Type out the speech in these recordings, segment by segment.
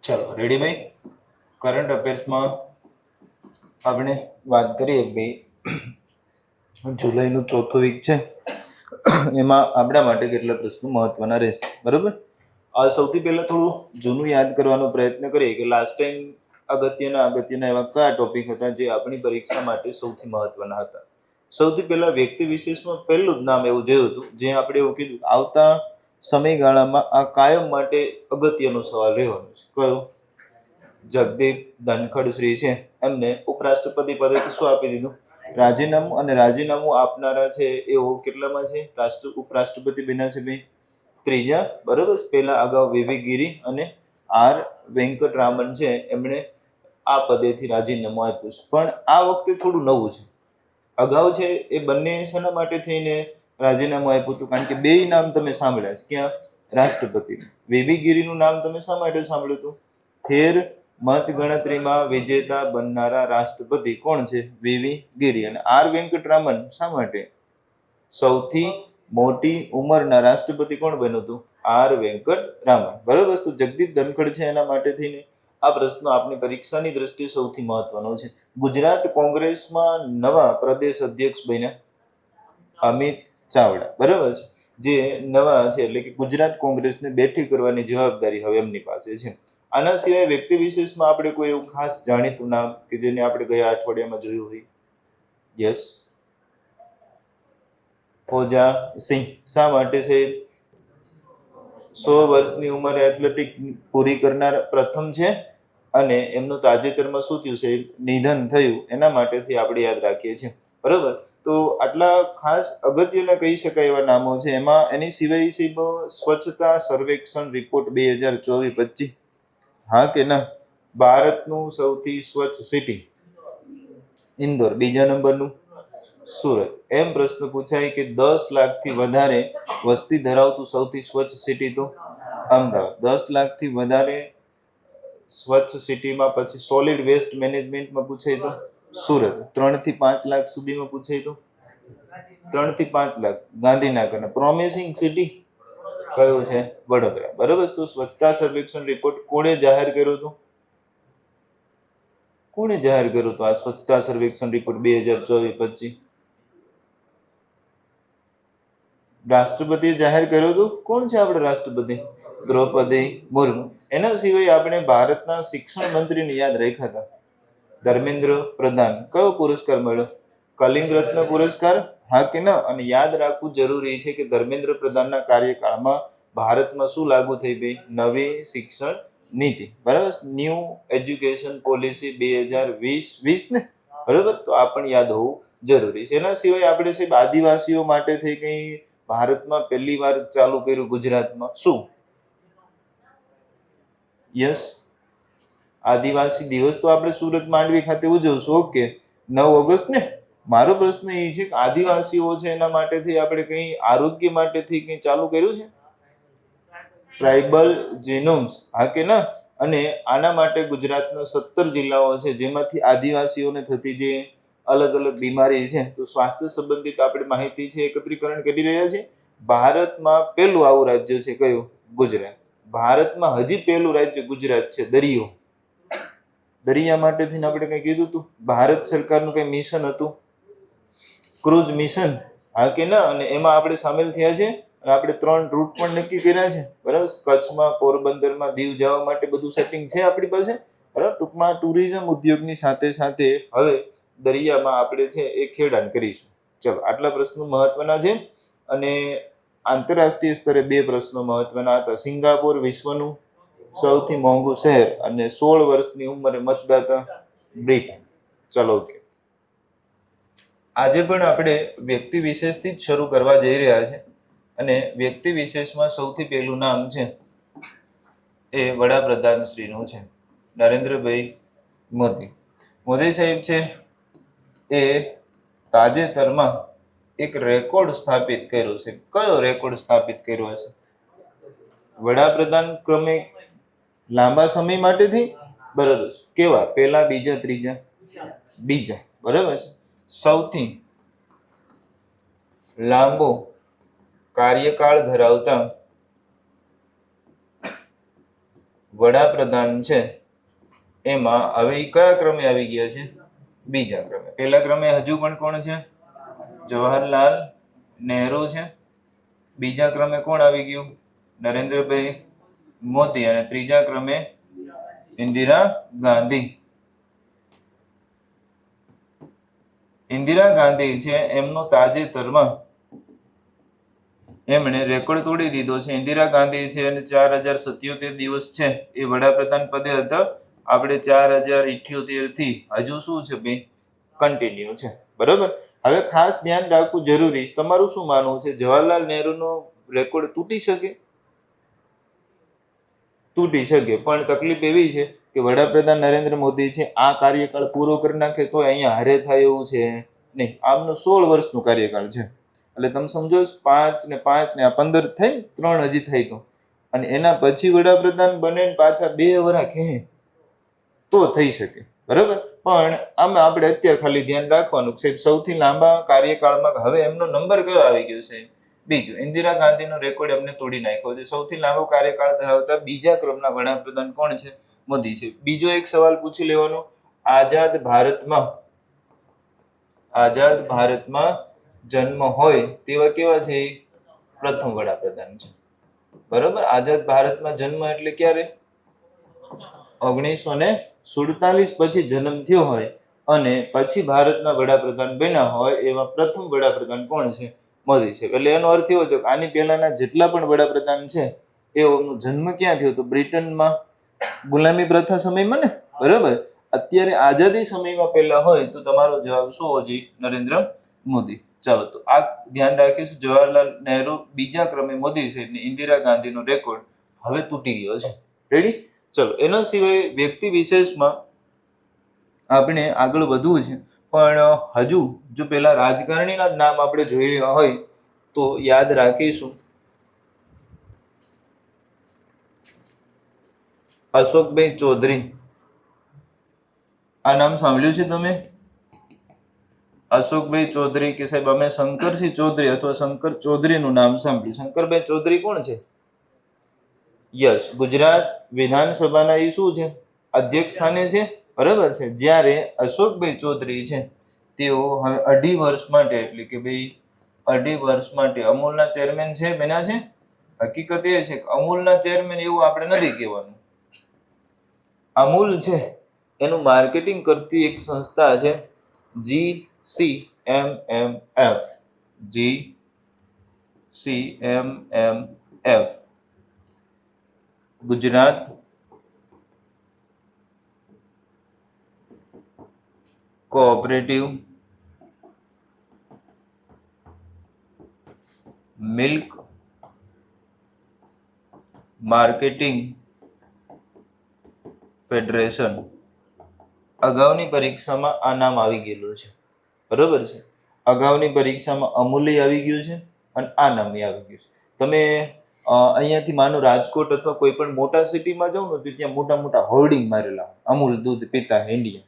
ચલો રેડી ભાઈ. કરંટ અફેર્સમાં આપણે વાત કરીએ ભાઈ, જુલાઈનું ચોથું વીક છે, એમાં આપણા માટે કેટલા પ્રશ્નો મહત્વના રહેશે, બરોબર. આ સૌથી પહેલા થોડું જૂનું યાદ કરવાનો પ્રયત્ન કરીએ કે લાસ્ટ ટાઈમ અગત્યના એવા કયા ટોપિક હતા જે આપણી પરીક્ષા માટે સૌથી મહત્વના હતા. સૌથી પહેલા વ્યક્તિ વિશેષમાં પહેલું જ નામ એવું જોયું હતું, જે આપણે એવું કીધું આવતા સમયગાળામાં આ કાયમ માટે અગત્યનો સવાલ રહેવાનો છે. કયો? જગદીપ ધનખડ શ્રી છે, એમને ઉપરાષ્ટ્રપતિ પદે શું આપી દીધું? રાજીનામું. અને રાજીનામું આપનારા છે એઓ કેટલામાં છે? ઉપરાષ્ટ્રપતિ બન્યા છે ભાઈ ત્રીજા, બરોબર. પહેલા અગાઉ વીવી ગિરી અને આર વેંકટરામન છે, એમણે આ પદેથી રાજીનામું આપ્યું છે. પણ આ વખતે થોડું નવું છે. અગાઉ છે એ બંને શેના માટે થઈને રાજીનામું આપ્યું હતું? કારણ કે બે નામ તમે સાંભળ્યા છે. ક્યાં? રાષ્ટ્રપતિ. વીવી ગિરીનું નામ તમે શા માટે સાંભળ્યું હતું? ફેર મત ગણતરીમાં વિજેતા બનનારા રાષ્ટ્રપતિ કોણ છે? વીવી ગિરી. અને આર વેંકટરામન શા માટે? સૌથી મોટી ઉંમરના રાષ્ટ્રપતિ કોણ બન્યું હતું? આર વેંકટરામન, બરોબર. તો જગદીપ ધનખડ છે એના માટે થઈને આ પ્રશ્ન આપણી પરીક્ષાની દ્રષ્ટિએ સૌથી મહત્વનો છે. ગુજરાત કોંગ્રેસમાં નવા પ્રદેશ અધ્યક્ષ બન્યા અમિત ચાવડા, બરોબર છે. જે નવા છે એટલે કે ગુજરાત કોંગ્રેસને બેઠી કરવાની જવાબદારી હવે એમની પાસે છે. આના સિવાય વ્યક્તિ વિશેષમાં આપણે કોઈ એવું ખાસ જાણીતું નામ કે જેને આપણે ગયા અઠવાડિયામાં જોયું હોય? યસ, ઓજા સિંહ. શા માટે છે? 100 વર્ષની ઉંમરે એથ્લેટિક પૂરી કરનાર પ્રથમ છે અને એમનું તાજેતરમાં શું થયું છે? નિધન થયું. એના માટેથી આપણે યાદ રાખીએ છીએ, બરોબર. તો આટલા ખાસ અગત્યના કહી શકાય એવા નામો છે. એમાં એની સિવાય સ્વચ્છતા સર્વેક્ષણ રિપોર્ટ 2024-25, હા કે ના? ભારતનું સૌથી સ્વચ્છ સિટી ઇન્દોર, બીજા નંબરનું સુરત. એમ પ્રશ્ન પૂછાય કે 10 લાખથી વધારે વસ્તી ધરાવતું સૌથી સ્વચ્છ સિટી તો અમદાવાદ. 10 લાખથી વધારે સ્વચ્છ સિટીમાં પછી સોલિડ વેસ્ટ મેનેજમેન્ટમાં પૂછાય તો સુરત. 3 થી 5 લાખ સુધીમાં પૂછાય તો 3 થી 5 લાખ ગાંધીનગર. પ્રોમિસિંગ સિટી કયું છે? વડોદરા, બરોબર. તો સ્વચ્છતા સર્વેક્ષણ રિપોર્ટ કોણે જાહેર કર્યો હતો? કોણે જાહેર કર્યો હતો આ સ્વચ્છતા સર્વેક્ષણ રિપોર્ટ 2024-25? રાષ્ટ્રપતિએ જાહેર કર્યો હતો. કોણ છે આપણે રાષ્ટ્રપતિ? દ્રૌપદી મુર્મુ. એના સિવાય આપણે ભારતના શિક્ષણ મંત્રીને યાદ રાખ્યા હતા, ધર્મેન્દ્ર પ્રધાન. કયો પુરસ્કાર મળ્યો? કલિંગ રત્ન પુરસ્કાર, હા કે ના? અને યાદ રાખવું જરૂરી છે કે ધર્મેન્દ્ર પ્રધાનના કાર્યકાળમાં ભારતમાં શું લાગુ થઈ ગઈ? નવી શિક્ષણ નીતિ, બરાબર. ન્યૂ એજ્યુકેશન પોલિસી 2020 ને, બરાબર. તો આ પણ યાદ હોવું જરૂરી છે. એના સિવાય આપણે સાહેબ આદિવાસીઓ માટે થઈ ગઈ ભારતમાં પહેલી વાર ચાલુ કર્યું ગુજરાતમાં શું? યસ, આદિવાસી દિવસ તો આપણે સુરત માંડવી ખાતે ઉજવશું. ઓકે, 9 ઓગસ્ટ ને. મારો પ્રશ્ન એ છે કે આદિવાસીઓ છે એના માટેથી આપણે કઈ આરોગ્ય માટેથી કઈ ચાલુ કર્યું છે? ટ્રાઇબલ જીનોમ્સ, હા કે ના? અને આના માટે ગુજરાતના 17 જિલ્લાઓ છે જેમાંથી આદિવાસીઓને થતી જે અલગ અલગ બીમારી છે તો સ્વાસ્થ્ય સંબંધિત આપણે માહિતી છે એકત્રીકરણ કરી રહ્યા છે. ભારતમાં પહેલું આવું રાજ્ય છે કયું? ગુજરાત. ભારતમાં હજી પહેલું રાજ્ય ગુજરાત છે. દરિયા માટેથી આપણે કઈ કીધું હતું? ભારત સરકારનું કઈ મિશન હતું? ક્રુઝ મિશન, હા કે ના? અને એમાં આપણે સામેલ થયા છે અને આપણે 3 રૂટ પણ નક્કી કર્યા છે, બરાબર. કચ્છમાં, પોરબંદરમાં, દીવ જવા માટે બધું સેટિંગ છે આપણી પાસે, બરાબર. ટૂંકમાં ટુરિઝમ ઉદ્યોગની સાથે સાથે હવે દરિયામાં આપણે છે એ ખેડાણ કરીશું. ચલો, આટલા પ્રશ્નો મહત્વના છે. અને આંતરરાષ્ટ્રીય સ્તરે 2 પ્રશ્નો મહત્વના હતા. સિંગાપોર વિશ્વનું સૌથી મોંઘું શહેર અને 16 વર્ષની ઉંમરે મતદાતા બ્રિટન. ચલો, ઓકે. આજે પણ આપણે વ્યક્તિ વિશેષથી જ શરૂ કરવા જઈ રહ્યા છે અને વ્યક્તિ વિશેષમાં સૌથી પહેલું નામ છે એ વડાપ્રધાન શ્રીનું છે, નરેન્દ્રભાઈ મોદી. મોદી સાહેબ છે એ તાજેતરમાં એક રેકોર્ડ સ્થાપિત કર્યો છે. કયો રેકોર્ડ સ્થાપિત કર્યો હશે? વડાપ્રધાન ક્રમે લાંબા સમય માટેથી, બરાબર. કેવા? પહેલા, બીજા, ત્રીજા? બીજા, બરાબર છે. સૌથી લાંબો કાર્યકાળ ધરાવતા વડાપ્રધાન છે એમાં હવે એ કયા ક્રમે આવી ગયા છે? બીજા ક્રમે. પહેલા ક્રમે હજુ પણ કોણ છે? જવાહરલાલ નહેરુ છે. બીજા ક્રમે કોણ આવી ગયું? નરેન્દ્રભાઈ મોદી. અને ત્રીજા ક્રમે ઇન્દિરા ગાંધી. ઇન્દિરા ગાંધી છે એમનો તાજેતરમાં એમણે રેકોર્ડ તોડી દીધો છે. ઇન્દિરા ગાંધી છે અને 4077 દિવસ છે એ વડાપ્રધાન પદે હતા. આપણે 4078 થી હજુ શું છે ભાઈ? કન્ટિન્યુ છે. બરોબર. હવે ખાસ ધ્યાન રાખવું જરૂરી છે. તમારું શું માનવું છે? જવાહરલાલ નહેરુનો રેકોર્ડ તૂટી શકે? તૂટી શકે, પણ તકલીફ એવી છે કે વડાપ્રધાન નરેન્દ્ર મોદી છે આ કાર્યકાળ પૂરો કરી નાખે તો અહીંયા હારે થાય એવું છે નહીં. આમનો 16 વર્ષનો કાર્યકાળ છે. એટલે તમે સમજો 5 ને 5 ને આ 15 થઈ, 3 હજી થઈ તો, અને એના પછી વડાપ્રધાન બને પાછા 2 વર્ષ કહે તો થઈ શકે. બરાબર. પણ આમાં આપણે અત્યારે ખાલી ધ્યાન રાખવાનું છે સૌથી લાંબા કાર્યકાળમાં હવે એમનો નંબર કયો આવી ગયો છે? બીજું. ઇન્દિરા ગાંધીનો રેકોર્ડ એમને તોડી નાખ્યો છે. સૌથી લાંબો કાર્યકાળ ધરાવતા બીજા ક્રમના વડાપ્રધાન કોણ છે? મોદી છે. બીજો એક સવાલ પૂછી લેવાનો, આઝાદ ભારતમાં જન્મ હોય તેવા કેવા છે? પ્રથમ વડાપ્રધાન છે. બરોબર. આઝાદ ભારતમાં જન્મ એટલે ક્યારે? 1947 પછી જન્મ થયો હોય અને પછી ભારતના વડાપ્રધાન બન્યા હોય એવા પ્રથમ વડાપ્રધાન કોણ છે? મોદી છે. એટલે એનો અર્થ એવો થયો કે આની પહેલાના જેટલા પણ વડાપ્રધાન છે એનો જન્મ ક્યાં થયો? તો બ્રિટનમાં ગુલામી પ્રથા સમયમાં ને. બરાબર. અત્યારે આઝાદી સમયમાં પહેલા હોય તો તમારો જવાબ શું હોવો જોઈએ? નરેન્દ્ર મોદી. ચાલો, તો આ ધ્યાન રાખીશું. જવાહરલાલ નહેરુ બીજા ક્રમે, મોદી છે એટલે ઇન્દિરા ગાંધીનો રેકોર્ડ હવે તૂટી ગયો છે. રેડી? ચલો, એના સિવાય વ્યક્તિ વિશેષમાં આપણે આગળ વધવું છે, પણ હજુ જો પેલા રાજકારણીના જ નામ આપણે જોઈ હોય તો યાદ રાખીશું. અશોકભાઈ ચૌધરી. આ નામ સાંભળ્યું છે તમે? અશોકભાઈ ચૌધરી કે સાહેબ અમે શંકરસિંહ ચૌધરી અથવા શંકર ચૌધરીનું નામ સાંભળ્યું. શંકરભાઈ ચૌધરી કોણ છે? યસ, ગુજરાત વિધાનસભાના એ શું છે? અધ્યક્ષ સ્થાને છે. બરાબર છે. જ્યારે અશોકભાઈ ચૌધરી છે તેઓ હવે 2.5 વર્ષ માટે, એટલે કે ભાઈ 2.5 વર્ષ માટે અમૂલના ચેરમેન છે, બન્યા છે. હકીકત એ છે કે અમૂલના ચેરમેન એવું આપણે નથી કહેવાનું. અમૂલ છે એનું માર્કેટિંગ કરતી એક સંસ્થા છે GCMMF, Gujarat cooperative milk marketing federation. અગાઉની પરીક્ષામાં આ નામ આવી ગયેલું છે. બરોબર છે. અગાઉની પરીક્ષામાં અમૂલ્ય આવી ગયું છે અને આ નામ આવી ગયું છે. તમે અહીંયાથી માનો રાજકોટ અથવા કોઈ પણ મોટા સિટીમાં જાઓ ને તો ત્યાં મોટા મોટા હોર્ડિંગ મારેલા અમૂલ દૂધ પીતા ઇન્ડિયા,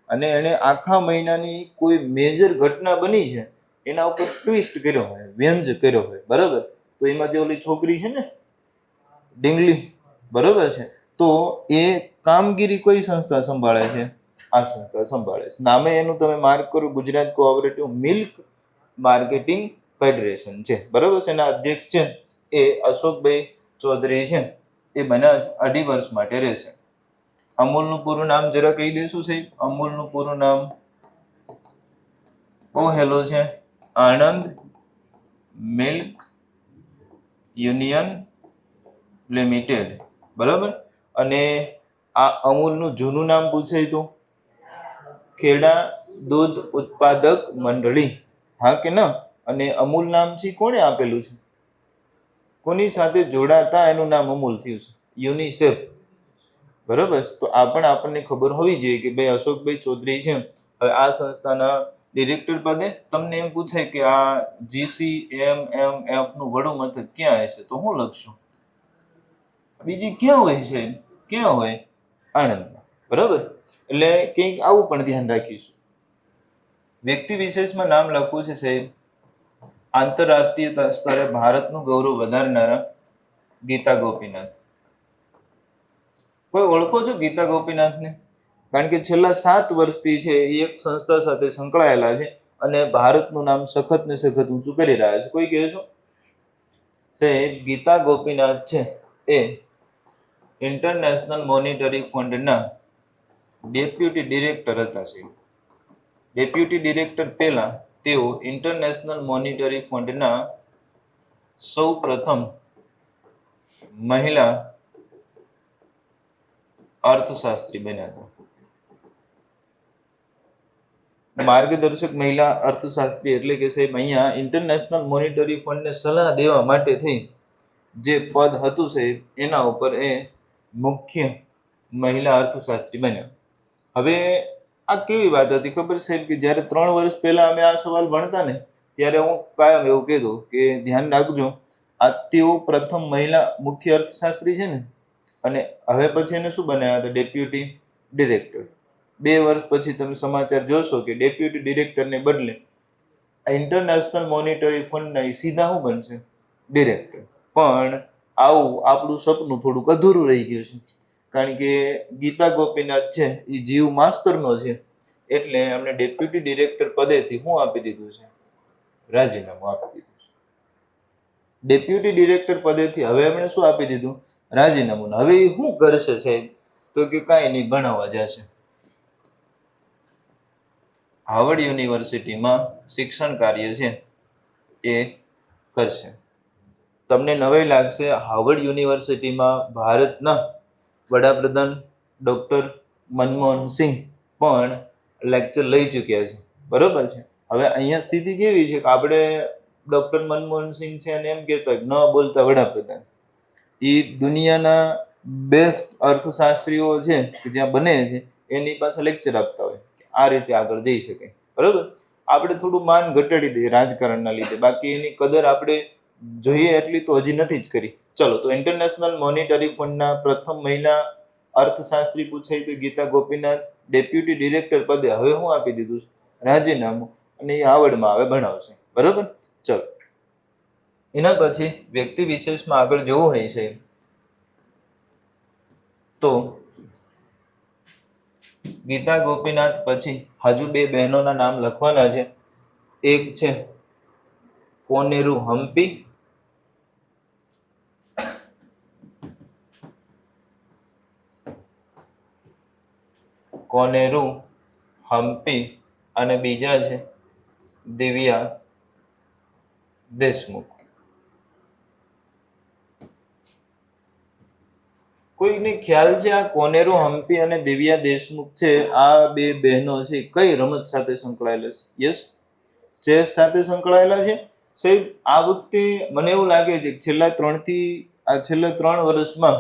અને એને આખા મહિનાની કોઈ મેજર ઘટના બની છે એના ઉપર ટ્વિસ્ટ કર્યો હોય, વ્યંજ કર્યો હોય. બરાબર. તો એમાં જે ઓલી છોકરી છે ને ડીંગલી, બરોબર છે, તો એ કામગીરી કોઈ સંસ્થા સંભાળે છે? આ સંસ્થા સંભાળે છે. નામે એનું તમે માર્ક કરો, Gujarat cooperative milk marketing federation છે. બરોબર છે. એના અધ્યક્ષ છે એ અશોકભાઈ ચૌધરી છે. એ બન્યા 2.5 વર્ષ માટે રહેશે. અમૂલનું પૂરું નામ જરા કહી દેશું સાહેબ? અમૂલનું પૂરું નામ હેલો છે આણંદ મિલ્ક યુનિયન લિમિટેડ. બરાબર. અને આ અમૂલનું જૂનું નામ પૂછાય તો ખેડા દૂધ ઉત્પાદક મંડળી. હા કે ના? અને અમૂલ નામ છે કોણે આપેલું છે? કોની સાથે જોડાતા એનું નામ અમૂલ થયું છે? યુનિસેફ. બરાબર. તો આ પણ આપણને ખબર હોવી જોઈએ કે ભાઈ અશોકભાઈ ચૌધરી છે હવે આ સંસ્થાના ડિરેક્ટર પદે. તમને એમ પૂછાય કે આ GCMMF નું વડું મથક ક્યાં હશે તો હું લખશું? બીજી ક્યાં હોય છે? ક્યાં હોય? આણંદમાં. બરાબર. એટલે કંઈક આવું પણ ધ્યાન રાખીશું. વ્યક્તિ વિશેષમાં નામ લખવું છે સાહેબ. આંતરરાષ્ટ્રીય સ્તરે ભારતનું ગૌરવ વધારનારા ગીતા ગોપીનાથ. કોઈ ઓળખો છો ગીતા ગોપીનાથને? કારણ કે છેલ્લા 7 વર્ષથી છે એ એક સંસ્થા સાથે સંકળાયેલા છે અને ભારતનું નામ સખત ને સખત ઊંચું કરી રહ્યા છે. કોઈ કહે છો? સાહેબ, ગીતા ગોપીનાથ છે એ ઇન્ટરનેશનલ મોનિટરી ફંડના ડેપ્યુટી ડિરેક્ટર હતા. સાહેબ, ડેપ્યુટી ડિરેક્ટર પહેલા તેઓ ઇન્ટરનેશનલ મોનિટરી ફંડના સૌ પ્રથમ મહિલા અર્થશાસ્ત્રી બન્યા હતા. માર્ગદર્શક મહિલા અર્થશાસ્ત્રી એટલે કે સાહેબ અહીંયા ઇન્ટરનેશનલ મોનિટરી ફંડને સલાહ દેવા માટે થઈ જે પદ હતું સાહેબ એના ઉપર એ મુખ્ય મહિલા અર્થશાસ્ત્રી બન્યા. હવે આ કેવી વાત હતી ખબર સાહેબ કે જ્યારે 3 વર્ષ પહેલા અમે આ સવાલ ભણતા ને ત્યારે હું કાયમ એવું કહેતો કે ધ્યાન રાખજો, આ તેઓ પ્રથમ મહિલા મુખ્ય અર્થશાસ્ત્રી છે ને, અને હવે પછી એને શું બનાવ્યા હતા? Deputy director. 2 વર્ષ પછી તમે સમાચાર જોશો કે ડેપ્યુટી ડિરેક્ટરને બદલે ઇન્ટરનેશનલ મોનિટરી ફંડના સીધા શું બનશે? ડિરેક્ટર. પણ આવું આપણું સપનું થોડુંક અધૂરું રહી ગયું છે, કારણ કે ગીતા ગોપીનાથ છે એ જીવ માસ્તરનો છે એટલે એમને ડેપ્યુટી ડિરેક્ટર પદેથી શું આપી દીધું છે? રાજીનામું આપી દીધું છે. ડેપ્યુટી ડિરેક્ટર પદેથી હવે એમણે શું આપી દીધું? રાજીનામું. હવે એ શું કરશે સાહેબ? તો કે કાંઈ નહીં, ભણાવવા જશે. હાર્વર્ડ યુનિવર્સિટીમાં શિક્ષણ કાર્ય છે એ કરશે. તમને નવાઈ લાગશે, હાર્વર્ડ યુનિવર્સિટીમાં ભારતના વડાપ્રધાન ડૉક્ટર મનમોહન સિંહ પણ લેક્ચર લઈ ચૂક્યા છે. બરોબર છે. હવે અહીંયા સ્થિતિ કેવી છે કે આપણે ડૉક્ટર મનમોહન સિંહ છે અને એમ કહેતા ન બોલતા વડાપ્રધાન. એ દુનિયાના બેસ્ટ અર્થશાસ્ત્રીઓ છે કે જ્યાં બને છે એની પાસે લેક્ચર આપતા હોય આ રીતે આગળ જઈ શકાય. બરોબર. આપણે થોડું માન ઘટાડી દઈએ રાજકારણના લીધે, બાકી એની કદર આપણે જોઈએ એટલી તો હજી નથી જ કરી. ચલો, તો ઇન્ટરનેશનલ મોનિટરી ફંડના પ્રથમ મહિલા અર્થશાસ્ત્રી પૂછાય તો ગીતા ગોપીનાથ ડેપ્યુટી ડિરેક્ટર પદે હવે હું આપી દીધું છે? રાજીનામું. અને એ હાર્વર્ડમાં હવે ભણાવશે. બરોબર. ચલો, એના પછી વ્યક્તિ વિશેષમાં આગળ જોવું હોય છે તો ગીતા ગોપીનાથ પછી હજુ 2 બહેનોના નામ લખવાના છે. એક છે કોનેરુ હમ્પી, કોનેરુ હમ્પી અને બીજા છે દિવ્યા દેશમુખ. કોઈને ખ્યાલ છે આ કોનેરુ હમ્પી અને દિવ્યા દેશમુખ છે આ 2 બહેનો છે કઈ રમત સાથે સંકળાયેલા છે? યસ, ચેસ સાથે સંકળાયેલા છે. સાહેબ, આ વખતે મને એવું લાગે છે કે છેલ્લા 3 વર્ષમાં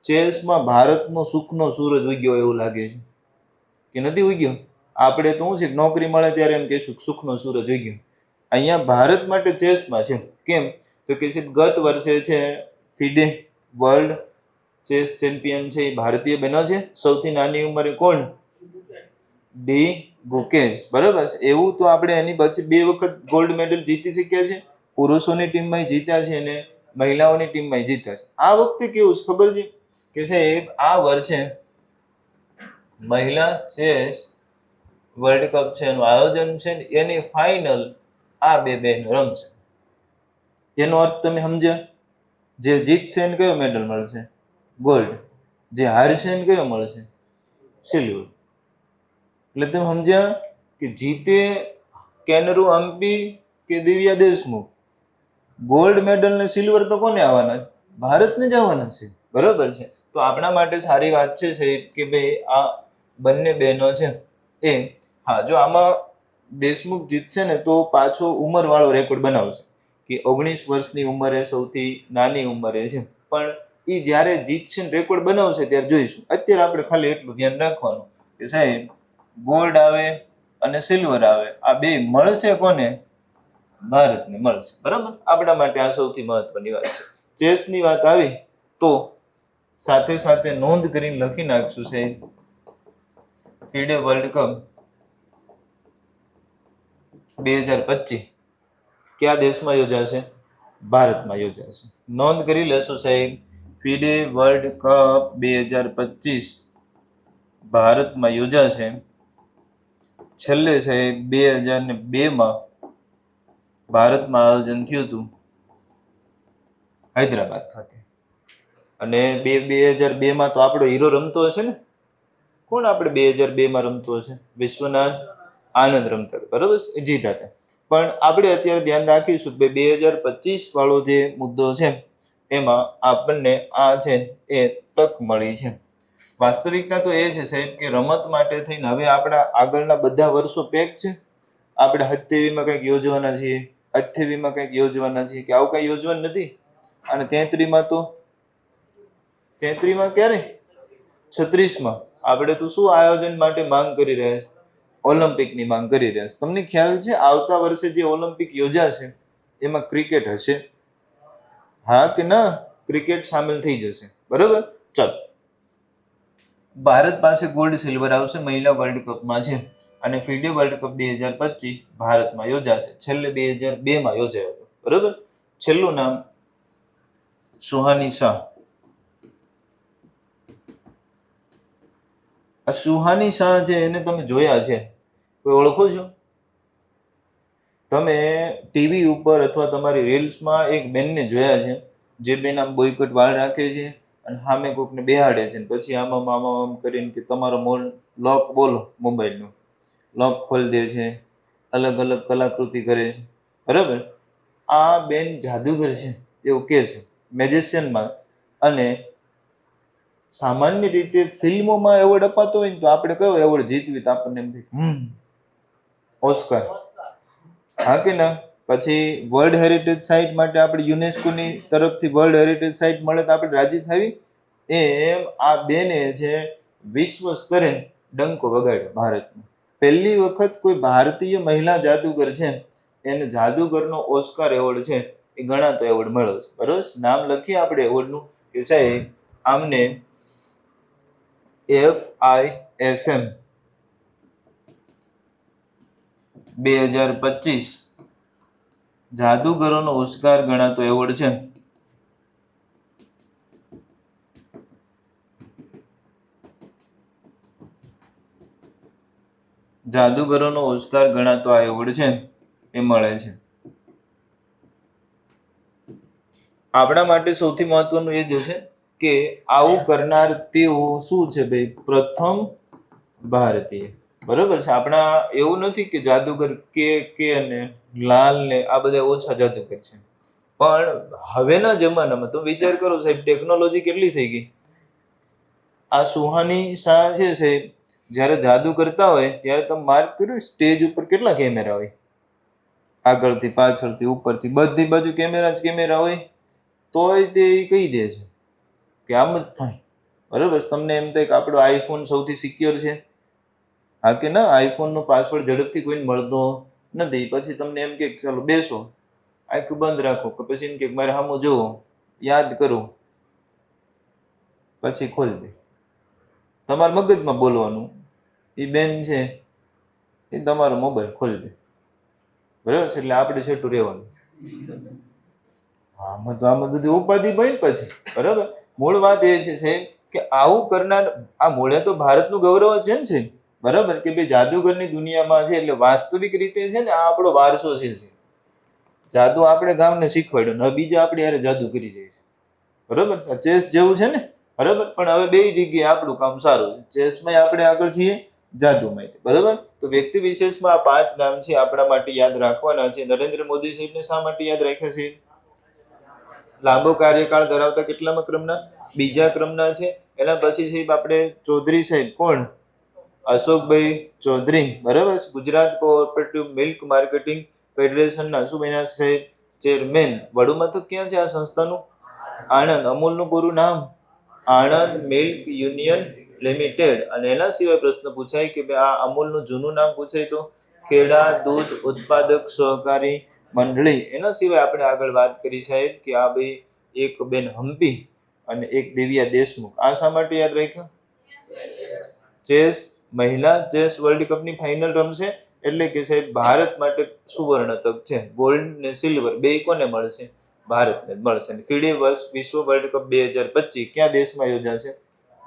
ચેસમાં ભારતનો સુખનો સૂરજ ઉગ્યો એવું લાગે છે કે નથી ઉગ્યો? આપણે તો શું છે નોકરી મળે ત્યારે એમ કહીશું સુખનો સૂરજ ઉગ્યો. અહીંયા ભારત માટે ચેસમાં છે. કેમ? તો કે ગત વર્ષે છે ફિડે વર્લ્ડ ચેસ ચેમ્પિયન છે એ ભારતીય બન્યો છે. સૌથી નાની ઉંમરે કોણ? ડી ગુકેશ. બરાબર છે. એવું તો આપણે એની પછી 2 વખત ગોલ્ડ મેડલ જીતી શક્યા છે. પુરુષોની ટીમમાં જીત્યા છે અને મહિલાઓની ટીમમાં જીત્યા છે. આ વખતે કેવું છે ખબર છે કે સાહેબ આ વર્ષે મહિલા ચેસ વર્લ્ડ કપ છે એનું આયોજન છે, એની ફાઇનલ આ 2 બહેનો રમશે. એનો અર્થ તમે સમજ્યા? જે જીતશે એને કયો મેડલ મળશે? ગોલ્ડ. જે હારશે એને કયો મળશે? સિલ્વર. એટલે તમે સમજ્યા કે જીતે કેનરુ હમ્પી કે દિવ્યા દેશમુખ, ગોલ્ડ મેડલ ને સિલ્વર તો કોને આવવાના? ભારતને જ આવવાના છે. બરોબર છે. તો આપણા માટે સારી વાત છે સાહેબ કે ભાઈ આ બંને બહેનો છે એ હા, જો આમાં દેશમુખ જીતશે ને તો પાછો ઉંમરવાળો રેકોર્ડ બનાવશે કે 19 વર્ષની ઉંમરે સૌથી નાની ઉંમરે છે. પણ એ જ્યારે જીતશે ને રેકોર્ડ બનાવશે ત્યારે જોઈશું. અત્યારે આપણે ખાલી એટલું ધ્યાન રાખવાનું કે સાહેબ ગોલ્ડ આવે અને સિલ્વર આવે આ 2 મળશે કોને? ભારતને મળશે. બરાબર. આપણા માટે આ સૌથી મહત્વની વાત છે. ચેસની વાત આવી તો સાથે સાથે નોંધ કરીને લખી નાખશું સાહેબ ફિડે વર્લ્ડ કપ 2025 કયા દેશમાં યોજાશે? ભારતમાં યોજાશે. નોંધ કરી લેશો સાહેબ ફિડે વર્લ્ડ કપ 2025 ભારતમાં યોજાશે. છેલ્લે સાહેબ 2002 ભારતમાં આયોજન થયું હતું હૈદરાબાદ ખાતે. અને 2002 તો આપણો હીરો રમતો હશે ને. કોણ આપણે 2002 રમતો હશે? વિશ્વનાથ આનંદ રમતા હતા, બરોબર, જીતા હતા. પણ આપણે અત્યારે ધ્યાન રાખીશું કે 2025 વાળો જે મુદ્દો છે એમાં આપણને આ છે એ તક મળી છે. વાસ્તવિકતા તો એ છે સાહેબ કે રમત માટે થઈને હવે આપણા આગળના બધા વર્ષો પેક છે. આપણે 27માં કંઈક યોજવાના છીએ, 28માં કંઈક યોજવાના છીએ, કે આવું કંઈ યોજવાનું નથી. અને 33માં ક્યારે? 36માં આપણે તો શું આયોજન માટે માંગ કરી રહ્યા છે? ઓલિમ્પિકની માંગ કરી રહ્યા છે. તમને ખ્યાલ છે આવતા વર્ષે જે ઓલિમ્પિક યોજાશે એમાં ક્રિકેટ હશે? હા કે ના? ક્રિકેટ સામેલ થઈ જશે, બરોબર. ચાલો, ભારત પાસે ગોલ્ડ સિલ્વર આવશે મહિલા વર્લ્ડ કપમાં છે. અને ફિડે વર્લ્ડ કપ 2025 ભારતમાં યોજાશે. છેલ્લે 2002માં યોજાયો હતો, બરોબર. છેલ્લું નામ સુહાની શાહ. આ સુહાની શાહ છે એને તમે જોયા છે? કોઈ ઓળખો છો? તમે ટીવી ઉપર અથવા તમારી રીલ્સમાં એક બેનને જોયા છે જે બેન આમ બોયકટ વાળ રાખે છે અને સામે કોકને બેહાડે છે, પછી આમ કરીને કે તમારો લોક બોલો, મોબાઈલનો લોક ખોલી દે છે, અલગ અલગ કલાકૃતિ કરે છે, બરાબર. આ બેન જાદુગર છે એવું કે છે, મેજિશિયનમાં. અને સામાન્ય રીતે ફિલ્મોમાં એવોર્ડ અપાતો હોય ને તો આપણે કયો એવોર્ડ જીતવી તો આપણને એમ થાય ઓસ્કાર, હા કે ના? પછી વર્લ્ડ હેરિટેજ સાઇટ માટે આપણે યુનેસ્કોની તરફથી વર્લ્ડ હેરિટેજ સાઇટ મળે તો આપણે રાજી થવી. એમ આ બેને છે વિશ્વ સ્તરે ડંકો વગાડ્યો ભારતનો. પહેલી વખત કોઈ ભારતીય મહિલા જાદુગર છે એને જાદુગરનો ઓસ્કાર એવોર્ડ છે એ ગણાતો એવોર્ડ મળ્યો છે, બરોબર. નામ લખીએ આપણે એવોર્ડનું કે સાહેબ આમને FISM 2025 જાદુગરોનો ઓસ્કાર ગણાતો એવોર્ડ છે. જાદુગરોનો ઓસ્કાર ગણાતો આ એવોર્ડ છે એ મળે છે. આપણા માટે સૌથી મહત્વનું એ જ છે કે આવું કરનાર તેઓ શું છે ભાઈ? પ્રથમ ભારતીય, બરોબર છે. આપણા એવું નથી કે જાદુગર કે અને લાલ ને આ બધા ઓછા જાદુગર છે, પણ હવેના જમાનામાં તો વિચાર કરો સાહેબ, ટેકનોલોજી કેટલી થઈ ગઈ. આ સુહાની શાહ છે સાહેબ, જ્યારે જાદુ કરતા હોય ત્યારે તમે માર્ક કર્યું સ્ટેજ ઉપર કેટલા કેમેરા હોય? આગળથી, પાછળથી, ઉપરથી, બધી બાજુ કેમેરા જ કેમેરા હોય. તોય તે કહી દે છે કે આમ જ થાય, બરોબર. તમને એમ થાય કે આપણો આઈફોન સૌથી સિક્યોર છે, હા કે ના? આઈફોનનો પાસવર્ડ ઝડપથી કોઈને મળતો નથી. પછી તમને એમ કે ચાલો બેસો, આંખું બંધ રાખો, કે પછી એમ કે મારે સામું જોવો, યાદ કરો, પછી ખોલી દે. તમારા મગજમાં બોલવાનું, એ બેન છે એ તમારો મોબાઈલ ખોલી દે, બરાબર છે. એટલે આપણે છેટું રહેવાનું. આમાં તો આમાં બધી ઉપાધિ બની પછી, બરાબર. મૂળ વાત એ છે કે આવું કરનાર આ મૂળે તો ભારતનું ગૌરવ છે ને, બરાબર, કે ભાઈ જાદુગરની દુનિયામાં છે. એટલે વાસ્તવિક રીતે છે ને આ આપણો વારસો છે. જાદુ આપણે ગામને શીખવાડ્યો ને બીજા આપણે યારે જાદુ કરી જાય છે, બરોબર. ચેસ જેવું છે ને, બરાબર. પણ હવે બે જગ્યાએ આપણું કામ સારું છે. ચેસમાં આપણે આગળ છીએ, જાદુમાં, બરાબર. તો વ્યક્તિ વિશેષમાં આ 5 નામ છે આપણા માટે યાદ રાખવાના છે. નરેન્દ્ર મોદી સાહેબને શા માટે યાદ રાખ્યા છે? લાંબો કાર્યકાળ ધરાવતા કેટલામાં ક્રમના? બીજા ક્રમના છે. એના પછી સાહેબ આપણે ચૌધરી સાહેબ, કોણ? અશોકભાઈ ચૌધરી, બરાબર. ગુજરાત કોઓપરેટિવ મિલ્ક માર્કેટિંગ ફેડરેશનના શું બન્યા છે? ચેરમેન. વડું મથક ક્યાં છે આ સંસ્થાનું? આણંદ. અમૂલનું પૂરું નામ? Anand milk union limited. અને એના સિવાય પ્રશ્ન પૂછાય કે આ અમૂલનું જૂનું નામ પૂછાય તો ખેડા દૂધ ઉત્પાદક સહકારી મંડળી. એના સિવાય આપણે આગળ વાત કરી સાહેબ કે આ ભાઈ એક બેન હમ્પી અને એક દેવિયા દેશમુખ. આ શા માટે યાદ રાખ્યા? ચેસ, મહિલા ચેસ વર્લ્ડ કપની ફાઇનલ રમશે. એટલે કે સાહેબ ભારત માટે સુવર્ણ તક છે. ગોલ્ડ ને સિલ્વર બે કોને મળશે? ભારતને જ મળશે. અને ફીડે વિશ્વ વર્લ્ડ કપ 2025 ક્યાં દેશમાં યોજાશે?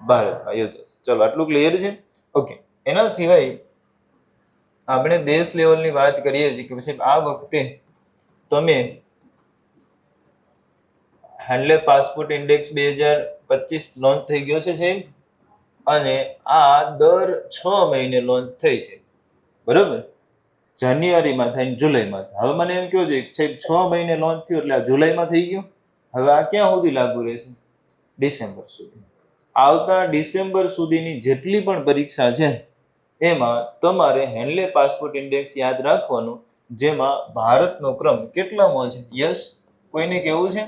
ભારતમાં યોજાશે. ચલો આટલું ક્લિયર છે. ઓકે, એના સિવાય આપણે દેશ લેવલની વાત કરીએ છીએ કે સાહેબ આ વખતે તમે હેન્ડલે પાસપોર્ટ ઇન્ડેક્સ 2025 લોન્ચ થઈ ગયો છે સાહેબ, અને આ દર 6 મહિને લોન્ચ થઈ છે. બરોબર, જાન્યુઆરીમાં થાય, જુલાઈમાં થાય. હવે મને એમ કહો છે સાહેબ 6 મહિને લોન્ચ થયું એટલે આ જુલાઈમાં થઈ ગયું. હવે આ ક્યાં સુધી લાગુ રહેશે? ડિસેમ્બર સુધી. આવતા ડિસેમ્બર સુધીની જેટલી પણ પરીક્ષા છે એમાં તમારે હેન્ડલે પાસપોર્ટ ઇન્ડેક્સ યાદ રાખવાનું, જેમાં ભારતનો ક્રમ કેટલામો છે? યસ, કોઈને કેવું છે?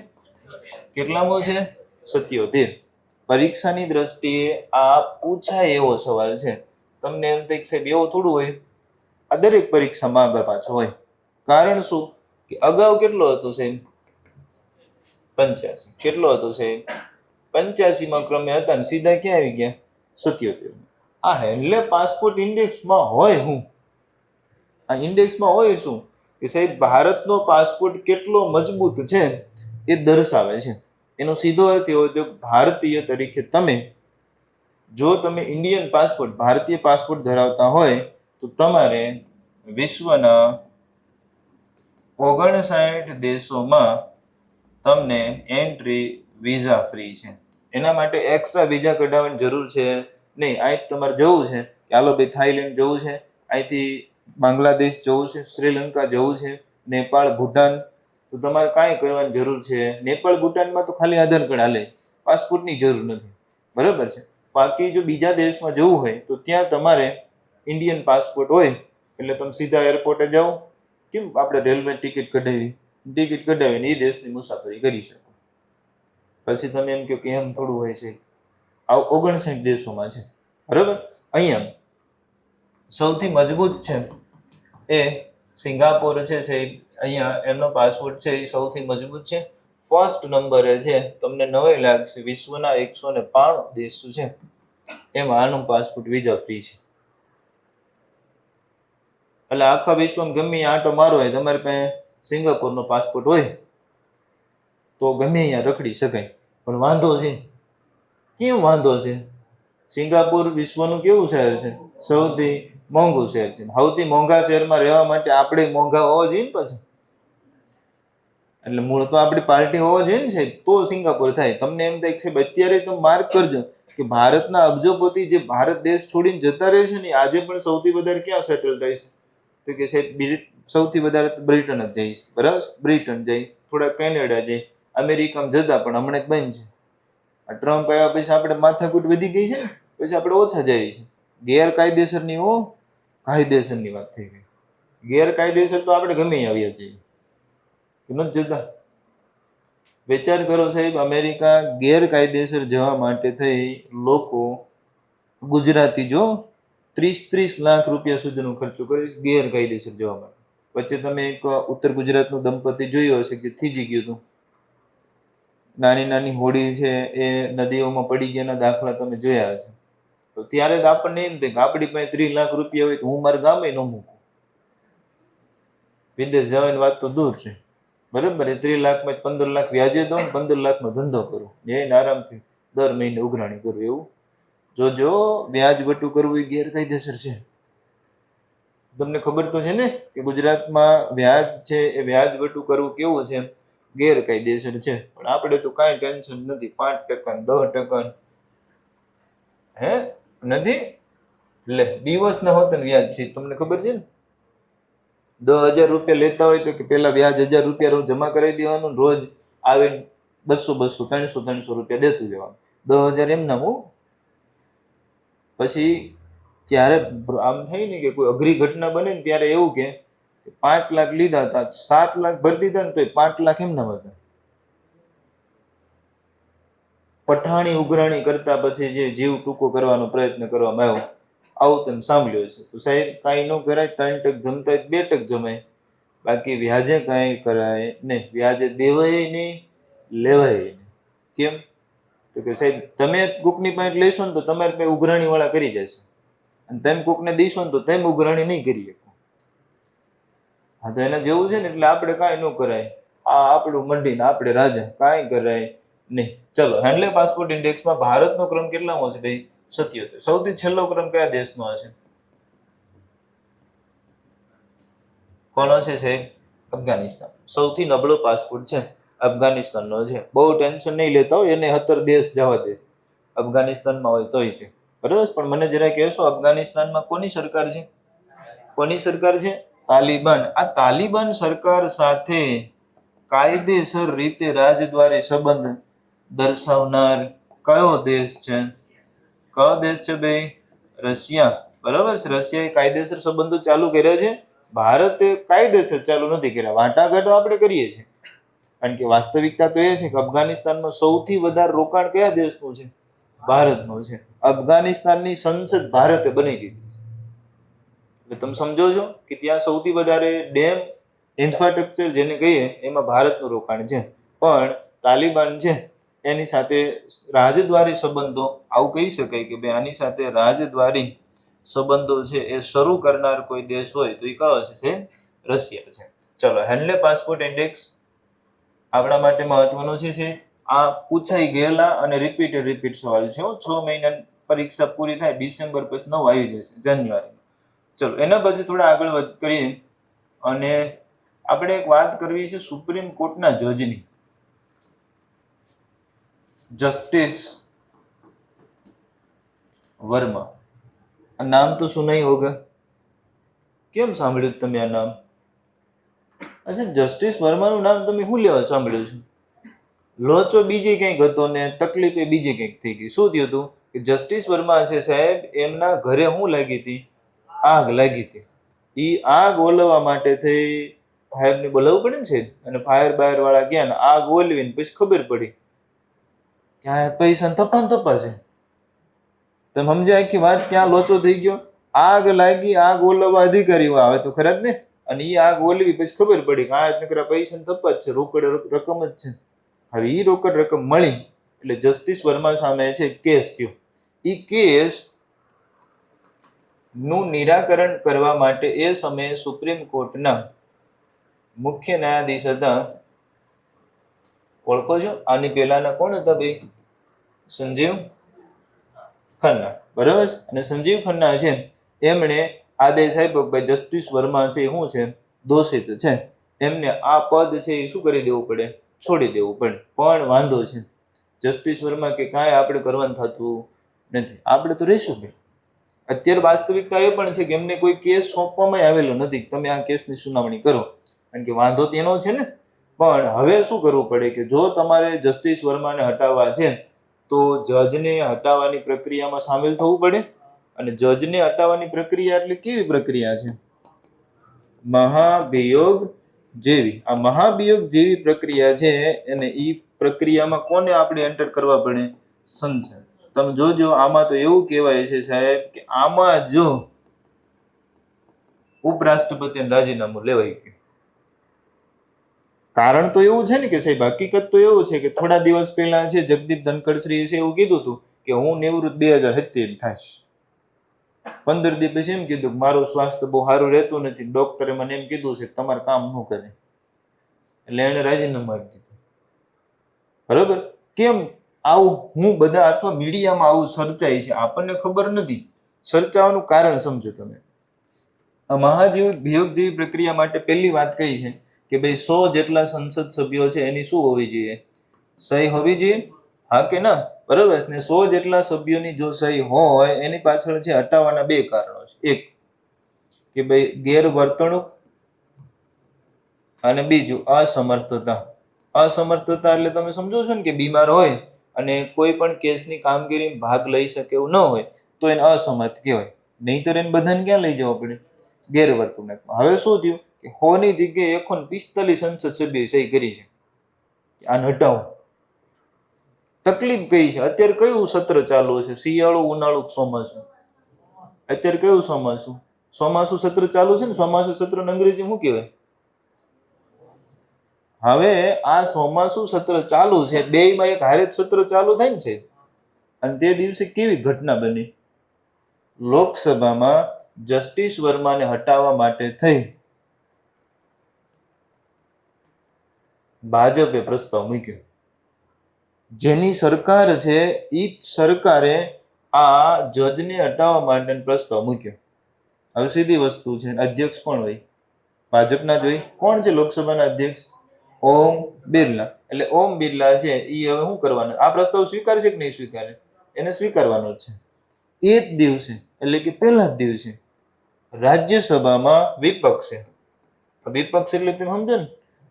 કેટલામો છે? 77. પરીક્ષાની દ્રષ્ટિએ આ પૂછાય એવો સવાલ છે. તમને એમ થાય સાહેબ એવું થોડું હોય, આ દરેક પરીક્ષામાં આગળ પાછળ હોય. કારણ શું કે અગાઉ કેટલો હતો સાહેબ? 85. કેટલો હતો સાહેબ? 85માં ક્રમે હતા ને સીધા ક્યાં આવી ગયા? 77. આ હેન્ડલે પાસપોર્ટ ઇન્ડેક્સમાં હોય શું? આ ઇન્ડેક્સમાં હોય શું કે સાહેબ ભારતનો પાસપોર્ટ કેટલો મજબૂત છે એ દર્શાવે છે. એનો સીધો અર્થ એવો કે ભારતીય તરીકે તમે, જો તમે ઇન્ડિયન પાસપોર્ટ, ભારતીય પાસપોર્ટ ધરાવતા હોય તો તમારે વિશ્વના 59 દેશોમાં તમને એન્ટ્રી વિઝા ફ્રી છે. એના માટે એક્સ્ટ્રા વિઝા કઢાવવાની જરૂર છે નહીં. અહીં તમારે જવું છે કે હાલો ભાઈ થાઈલેન્ડ જવું છે, અહીંથી બાંગ્લાદેશ જવું છે, શ્રીલંકા જવું છે, નેપાળ, ભૂટાન, તો તમારે કાંઈ કરવાની જરૂર છે? નેપાળ, ભૂટાનમાં તો ખાલી આધાર કાર્ડ હાલે, પાસપોર્ટની જરૂર નથી. બરાબર છે. બાકી જો બીજા દેશમાં જવું હોય તો ત્યાં તમારે ઇન્ડિયન પાસપોર્ટ હોય એટલે તમે સીધા એરપોર્ટે જાઓ. કેમ આપણે રેલવે ટિકિટ કઢાવીને એ દેશની મુસાફરી કરી શકો. પછી તમે એમ કહો કે એમ થોડું હોય છે. આ 59 દેશોમાં છે. બરાબર. અહીંયા સૌથી મજબૂત છે એ સિંગાપોર છે સાહેબ. અહીંયા એમનો પાસપોર્ટ છે એ સૌથી મજબૂત છે. ફર્સ્ટ નંબરે છે. તમને નવાઈ લાગશે, વિશ્વના 192 દેશો છે એમાં આનો પાસપોર્ટ વિઝા ફ્રી છે. એટલે આખા વિશ્વમાં ગમે આંટો મારો હોય, તમારી પાસે સિંગાપોરનો પાસપોર્ટ હોય તો ગમે અહીંયા રખડી શકાય. પણ વાંધો છે, કેમ વાંધો છે? સિંગાપોર વિશ્વનું કેવું શહેર છે? સૌથી મોંઘું શહેર છે. સૌથી મોંઘા શહેરમાં રહેવા માટે આપણે મોંઘા હોવા જોઈએ ને પછી. એટલે મૂળ તો આપણી પાર્ટી હોવા જોઈએ ને સાહેબ, તો સિંગાપોર થાય. તમને એમ થાય કે અત્યારે તમે માર્ક કરજો કે ભારતના અબજોપતિ જે ભારત દેશ છોડીને જતા રહે છે ને, આજે પણ સૌથી વધારે ક્યાં સેટલ થાય છે? તો કે સાહેબ સૌથી વધારે બ્રિટન જ જાય છે. બરાબર, બ્રિટન જાય, થોડા કેનેડા જાય, અમેરિકામાં જતા પણ હમણાં જ બંધ છે. આ ટ્રમ્પ આવ્યા પછી આપણે માથાકૂટ વધી ગઈ છે ને, પછી આપણે ઓછા જઈએ છીએ. ગેરકાયદેસરની કાયદેસરની વાત થઈ ગઈ. ગેરકાયદેસર તો આપણે ગમે આવ્યા છીએ, નથી જતા. વિચાર કરો સાહેબ, અમેરિકા ગેરકાયદેસર જવા માટે થઈ લોકો ગુજરાતી જો 30 લાખ રૂપિયા સુધીનો ખર્ચો કરે છે ગેરકાયદેસર જવા માટે. વચ્ચે તમે એક ઉત્તર ગુજરાતનું દંપતી જોયું હશે જે થીજી ગયું હતું. નાની નાની હોડી છે એ નદીઓમાં પડી ગયાના દાખલા તમે જોયા હશે. તો ત્યારે જ આપણને એમ થાય કે આપણી પાસે 30 લાખ રૂપિયા હોય તો હું મારા ગામે ન મૂકું. વિદેશ જવાની વાત તો દૂર છે. બરાબર, એ 30 લાખમાં 15 લાખ વ્યાજે દો, 15 લાખનો ધંધો કરો, જઈને આરામથી દર મહિને ઉઘરાણી કરવું. એવું જો વ્યાજ વટું કરવું એ ગેરકાયદેસર છે. તમને ખબર તો છે ને કે ગુજરાતમાં વ્યાજ છે એ વ્યાજ વટું કરવું કેવું છે? ગેરકાયદેસર છે. પણ આપણે તો કાંઈ ટેન્શન નથી. 5% 10% હે નથી. લે દિવસના હોત ને વ્યાજ છે, તમને ખબર છે ને? 10,000 રૂપિયા લેતા હોય તો કે પેલા વ્યાજ 1,000 રૂપિયા રોજ જમા કરાવી દેવાનું, રોજ આવે 200 300 રૂપિયા દેતું જવાનું. 10,000 એમ ના હું. પછી જ્યારે આમ થાય ને કે કોઈ અઘરી ઘટના બને ને ત્યારે એવું કે 5 લાખ લીધા હતા, 7 લાખ ભરી દીધા ને તો 5 લાખ એમ ના હતા. પઠાણી ઉઘરાણી કરતા પછી જે જીવ ટૂંકો કરવાનો પ્રયત્ન કરવામાં આવ્યો, આવું તમે સાંભળ્યું છે. તો સાહેબ કાંઈ ન કરાય, 3% જમતા 2% જમાય, બાકી વ્યાજે કાંઈ કરાય નહીં. વ્યાજે દેવાય નહીં, લેવાય નહીં. કેમ? તો કે સાહેબ તમે કોકની પાસે લેશો ને તો તમારી પાસે ઉઘરાણી વાળા કરી જશે, અને તેમ કોકને દઈશો ને તો તેમ ઉઘરાણી નહીં કરી શકો. હા, તો એને જેવું છે ને એટલે આપણે કાંઈ ન કરાય. આ આપણું મંડીને આપણે રાજા, કાંઈ કરાય નહીં. ચલો, હેન્ડલે પાસપોર્ટ ઇન્ડેક્સમાં ભારતનો ક્રમ કેટલામો છે ભાઈ? 77. સૌથી છેલ્લો ક્રમ કયા દેશનો હશે? કોણ હશે સાહેબ? અફઘાનિસ્તાન. સૌથી નબળો પાસપોર્ટ છે અફઘાનિસ્તાનનો છે. બહુ ટેન્શન નહીં લેતા હોય, એને 17 દેશ જવા દે અફઘાનિસ્તાનમાં હોય તોય તે, બરાબર. પણ મને જરા કહેશો, અફઘાનિસ્તાનમાં કોની સરકાર છે? કોની સરકાર છે? તાલિબાન. આ તાલિબાન સરકાર સાથે કાયદેસર રીતે રાજદ્વારી સંબંધ દર્શાવનાર કયો દેશ છે? કયો દેશ છે ભાઈ? રશિયા. બરાબર છે. રશિયાએ કાયદેસર સંબંધો ચાલુ કર્યા છે, ભારતે કાયદેસર ચાલુ નથી કર્યા. વાટાઘાટો આપણે કરીએ છીએ, કારણ કે વાસ્તવિકતા તો એ છે કે અફઘાનિસ્તાનમાં સૌથી વધારે રોકાણ કયા દેશનું છે? ભારતનું છે. અફઘાનિસ્તાનની સંસદ ભારતે બનાવી દીધી. એટલે તમે સમજો છો કે ત્યાં સૌથી વધારે ડેમ ઇન્ફ્રાસ્ટ્રક્ચર જેને કહીએ એમાં ભારતનું રોકાણ છે. પણ તાલિબાન છે એની સાથે રાજદ્વારી સંબંધો, આવું કહી શકાય કે ભાઈ આની સાથે રાજદ્વારી સંબંધો છે એ શરૂ કરનાર કોઈ દેશ હોય તો એ કયો છે? રશિયા છે. ચલો, હેન્ડલે પાસપોર્ટ ઇન્ડેક્સ આપણા માટે મહત્વનું છે. આ પૂછાઈ ગયેલા અને રિપીટ સવાલ છે. 6 મહિના પરીક્ષા પૂરી થાય, ડિસેમ્બર પછી 9 આવી જશે જાન્યુઆરી. ચલો, એના પછી થોડા આગળ વાત કરીએ અને આપણે એક વાત કરવી છે સુપ્રીમ કોર્ટના જજની. જસ્ટિસ વર્મા. આ નામ તો સુના ही होगा. કેમ સાંભળ્યું તમે આ નામ? અચ્છા, જસ્ટિસ વર્માનું નામ તમે શું લેવા સાંભળ્યું છે? લોચો બીજે કંઈક હતો ને તકલીફ બીજે કંઈક થઈ ગઈ. શું થયું હતું કે જસ્ટિસ વર્મા છે સાહેબ, એમના ઘરે શું લાગી હતી? આગ લાગી હતી. એ આગ ઓલવવા માટે થઈ ફાયરને બોલાવવું પડે છે, અને ફાયર બાયર વાળા ગયા ને આગ ઓલવીને પછી ખબર પડી કે આ પૈસા થપા છે. તમે સમજ્યા આખી વાત? ક્યાં લોચો થઈ ગયો? આગ લાગી, આગ ઓલવવા અધિકારીઓ આવે તો ખરા જ ને, અને એ આગ ઓલવી પછી ખબર પડી કે આ નકરા પૈસા થપા જ છે, રોકડ રકમ જ છે. હવે એ રોકડ રકમ મળી એટલે જસ્ટિસ વર્મા સામે છે કેસ થયો. એ કેસ નું નિરાકરણ કરવા માટે એ સમયે સુપ્રીમ કોર્ટના મુખ્ય ન્યાયાધીશ હતા, ઓળખો છો? આની પહેલાના કોણ હતા ભાઈ? સંજીવ ખન્ના. બરાબર. અને સંજીવ ખન્ના છે એમણે આદેશ આપ્યો કે જસ્ટિસ વર્મા છે શું છે? દોષિત છે, એમને આ પદ છે એ શું કરી દેવું પડે? છોડી દેવું પડે. પણ વાંધો છે, જસ્ટિસ વર્મા કે કાંઈ આપણે કરવાનું થતું નથી, આપણે તો રહીશું ભાઈ. અત્યારે વાસ્તવિકતા એ પણ છે કે એમને કોઈ કેસ સોંપવામાં આવેલો નથી, તમે આ કેસની સુનાવણી કરો, કારણ કે વાંધો તેનો છે ને. પણ હવે શું કરવું પડે કે જો તમારે જસ્ટિસ વર્માને હટાવવા છે તો જજને હટાવવાની પ્રક્રિયામાં સામેલ થવું પડે. અને જજને હટાવવાની પ્રક્રિયા એટલે કેવી પ્રક્રિયા છે? મહાભિયોગ જેવી. આ મહાભિયોગ જેવી પ્રક્રિયા છે, અને એ પ્રક્રિયામાં કોને આપણે એન્ટર કરવા પડે? સંસદ. તમે જોજો, આમાં તો એવું કહેવાય છે સાહેબ કે આમાં જો ઉપરાષ્ટ્રપતિને રાજીનામું લેવાઈ ગયું. કારણ તો એવું છે ને કે સાહેબ, હકીકત તો એવું છે કે થોડા દિવસ પહેલા છે જગદીપ ધનખડશ્રી છે એવું કીધું હતું કે હું નિવૃત્ત 2070 થઈશ. 15 દિવસ પછી એમ કીધું મારું સ્વાસ્થ્ય બહુ સારું રહેતું નથી, ડોક્ટરે મને એમ કીધું છે કે તમારે કામ ન કરે, એટલે એને રાજીનામું આપી દીધું. બરોબર. કેમ આવું? હું બધા અથવા મીડિયામાં આવું ચર્ચાય છે, આપણને ખબર નથી. ચર્ચાવાનું કારણ સમજો તમે. આ મહાભિયોગ જેવી પ્રક્રિયા માટે પહેલી વાત કઈ છે કે ભાઈ 100 જેટલા સંસદ સભ્યો છે એની શું હોવી જોઈએ? સહી હોવી જોઈએ. હા કે ના? બરાબર ને? 100 જેટલા સભ્યોની જો સહી હોય એની પાછળ છે હટાવવાના 2 કારણો છે. એક કે ભાઈ ગેરવર્તણૂક, અને બીજું અસમર્થતા. અસમર્થતા એટલે તમે સમજો છો ને કે બીમાર હોય અને કોઈ પણ કેસની કામગીરીમાં ભાગ લઈ શકે એવું ન હોય તો એને અસમર્થ કહેવાય. નહીંતર એને બધાને ક્યાં લઈ જવા પડે? ગેરવર્તણૂકમાં. હવે શું થયું કે 100 ની જગ્યાએ 145 સંસદ સભ્યોએ સહી કરી છે આને હટાવો. તકલીફ કઈ છે? અત્યારે કયું સત્ર ચાલુ છે? શિયાળુ, ઉનાળુ, ચોમાસું? અત્યારે કયું ચોમાસું? ચોમાસું સત્ર ચાલુ છે ને. ચોમાસું સત્ર અંગ્રેજી શું કહેવાય? હવે આ ચોમાસું સત્ર ચાલુ છે, બેયમાં એક હારે સત્ર ચાલુ થાય ને છે. અને તે દિવસે કેવી ઘટના બની? લોકસભામાં જસ્ટિસ વર્માને હટાવવા માટે થઈ ભાજપે પ્રસ્તાવ મૂક્યો. જેની સરકાર છે એ સરકારે આ જજને હટાવવા માટે પ્રસ્તાવ મૂક્યો. હવે સીધી વસ્તુ છે, અધ્યક્ષ કોણ હોય? ભાજપના જ હોય. કોણ છે લોકસભાના અધ્યક્ષ? ઓમ બિરલા. એટલે ઓમ બિરલા છે એ હવે શું કરવાનું? આ પ્રસ્તાવ સ્વીકારશે કે નહીં સ્વીકારે? એને સ્વીકારવાનો જ છે. એ જ દિવસે એટલે કે પહેલા જ દિવસે રાજ્યસભામાં વિપક્ષે, વિપક્ષ એટલે તમે સમજો ને,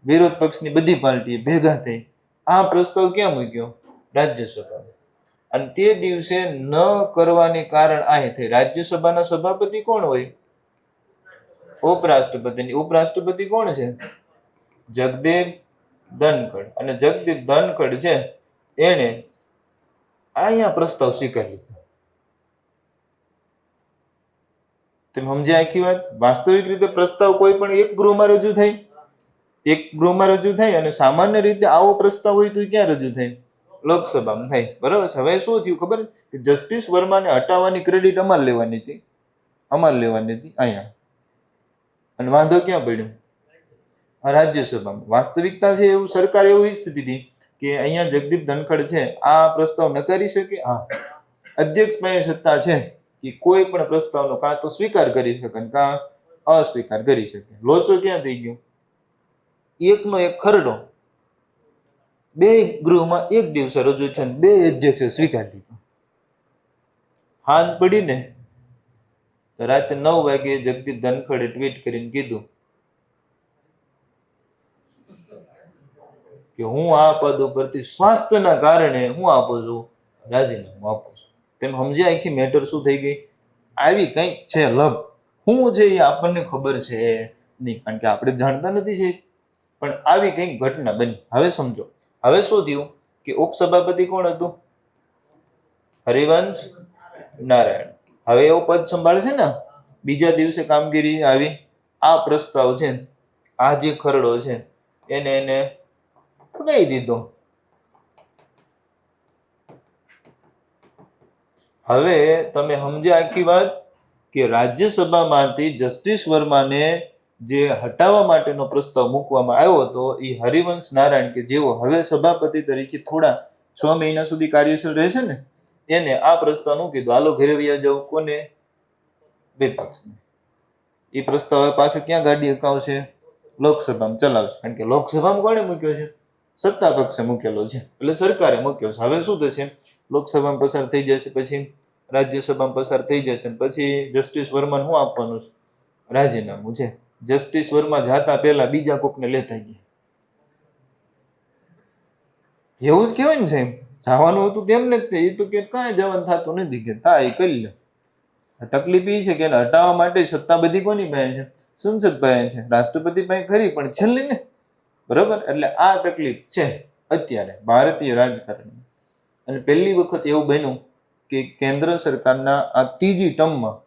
વિરોધ પક્ષની બધી પાર્ટી ભેગા થઈ આ પ્રસ્તાવ ક્યાં મૂક્યો? રાજ્યસભામાં. અને તે દિવસે ન કરવાની કારણ આ થઈ, રાજ્યસભાના સભાપતિ કોણ હોય? ઉપરાષ્ટ્રપતિ. ઉપરાષ્ટ્રપતિ કોણ છે? જગદીપ ધનખડ. અને જગદીપ ધનખડ છે એને અહીંયા પ્રસ્તાવ સ્વીકારી લીધો. તમે સમજ્યા આખી વાત? વાસ્તવિક રીતે પ્રસ્તાવ કોઈ પણ એક ગૃહમાં રજૂ થાય, એક ગૃહમાં રજૂ થાય, અને સામાન્ય રીતે આવો પ્રસ્તાવ હોય તો ક્યાં રજૂ થાય? લોકસભામાં થાય. બરાબર. હવે શું થયું ખબર? કે જસ્ટિસ વર્માને હટાવવાની ક્રેડિટ અમારે લેવાની હતી, અમારે લેવાની હતી અહીંયા. અને વાંધો ક્યાં પડ્યો? આ રાજ્યસભામાં. વાસ્તવિકતા છે એવું સરકાર એવું ઈચ્છતી હતી કે અહીંયા જગદીપ ધનખડ છે આ પ્રસ્તાવ નકારી શકે. હા, અધ્યક્ષ પાસે સત્તા છે કે કોઈ પણ પ્રસ્તાવનો કાં તો સ્વીકાર કરી શકે કાં અસ્વીકાર કરી શકે. લોચો ક્યાં થઈ ગયો? એકનો એક ખરડો બે ગૃહમાં એક દિવસે રજૂ થયો, બે અધ્યક્ષે સ્વીકારી લીધો. હાન પડીને રાતે 9 વાગે જગદીપ ધનખડે ટ્વીટ કરીને કીધું કે હું આ પદ ઉપરથી સ્વાસ્થ્યના કારણે હું આપું છું, રાજીનામું આપું છું. તેમ સમજ્યા આખી મેટર શું થઈ ગઈ? આવી કંઈક છે લબ. શું છે એ આપણને ખબર છે નહીં, કારણ કે આપણે જાણતા નથી છે, પણ આવી કંઈક ઘટના બની. હવે સમજો. હવે શું થયું કે ઉપસભાપતિ કોણ હતું? હરિવંશ નારાયણ. હવે એવો પદ સંભાળશે ને. બીજા દિવસે કામગીરી આવી. આ પ્રસ્તાવ છે, આ જે ખરડો છે એને ફગાઈ દીધો. હવે તમે સમજ્યા આખી વાત કે રાજ્યસભામાંથી જસ્ટિસ વર્માને જે હટાવવા માટેનો પ્રસ્તાવ મૂકવામાં આવ્યો હતો એ હરિવંશ નારાયણ કે જેઓ હવે સભાપતિ તરીકે થોડા 6 મહિના સુધી કાર્યશીલ રહેશે ને, એને આ પ્રસ્તાવ નું કીધું હાલો ઘરે વ્યા જાવ. કોને? વિપક્ષને. એ પ્રસ્તાવ હવે પાછું ક્યાં ગાડી અકાવશે? લોકસભામાં ચલાવશે. કારણ કે લોકસભામાં કોણે મૂક્યો છે? સત્તા પક્ષે મૂકેલો છે, એટલે સરકારે મૂક્યો છે. હવે શું થશે? લોકસભામાં પસાર થઈ જશે, પછી રાજ્યસભામાં પસાર થઈ જશે, પછી જસ્ટિસ વર્માને શું આપવાનું છે? રાજીનામું છે. જસ્ટિસ વર્મા જાતા પહેલા બીજા કોકને લેતા ગયા. એવું જ કહેવાય ને સાહેબ. જવાનું હતું તેમને જ એ તો કે કાંઈ જવાનું થતું નથી, કે તા એ કરી લે. તકલીફ એ છે કે એને હટાવવા માટે સત્તા બધી કોની પાસે છે? સંસદ પાસે છે. રાષ્ટ્રપતિ પાસે ખરી પણ છેલ્લી ને. બરાબર. એટલે આ તકલીફ છે અત્યારે ભારતીય રાજકારણમાં. અને પહેલી વખત એવું બન્યું કે કેન્દ્ર સરકારના આ ત્રીજી ટર્મમાં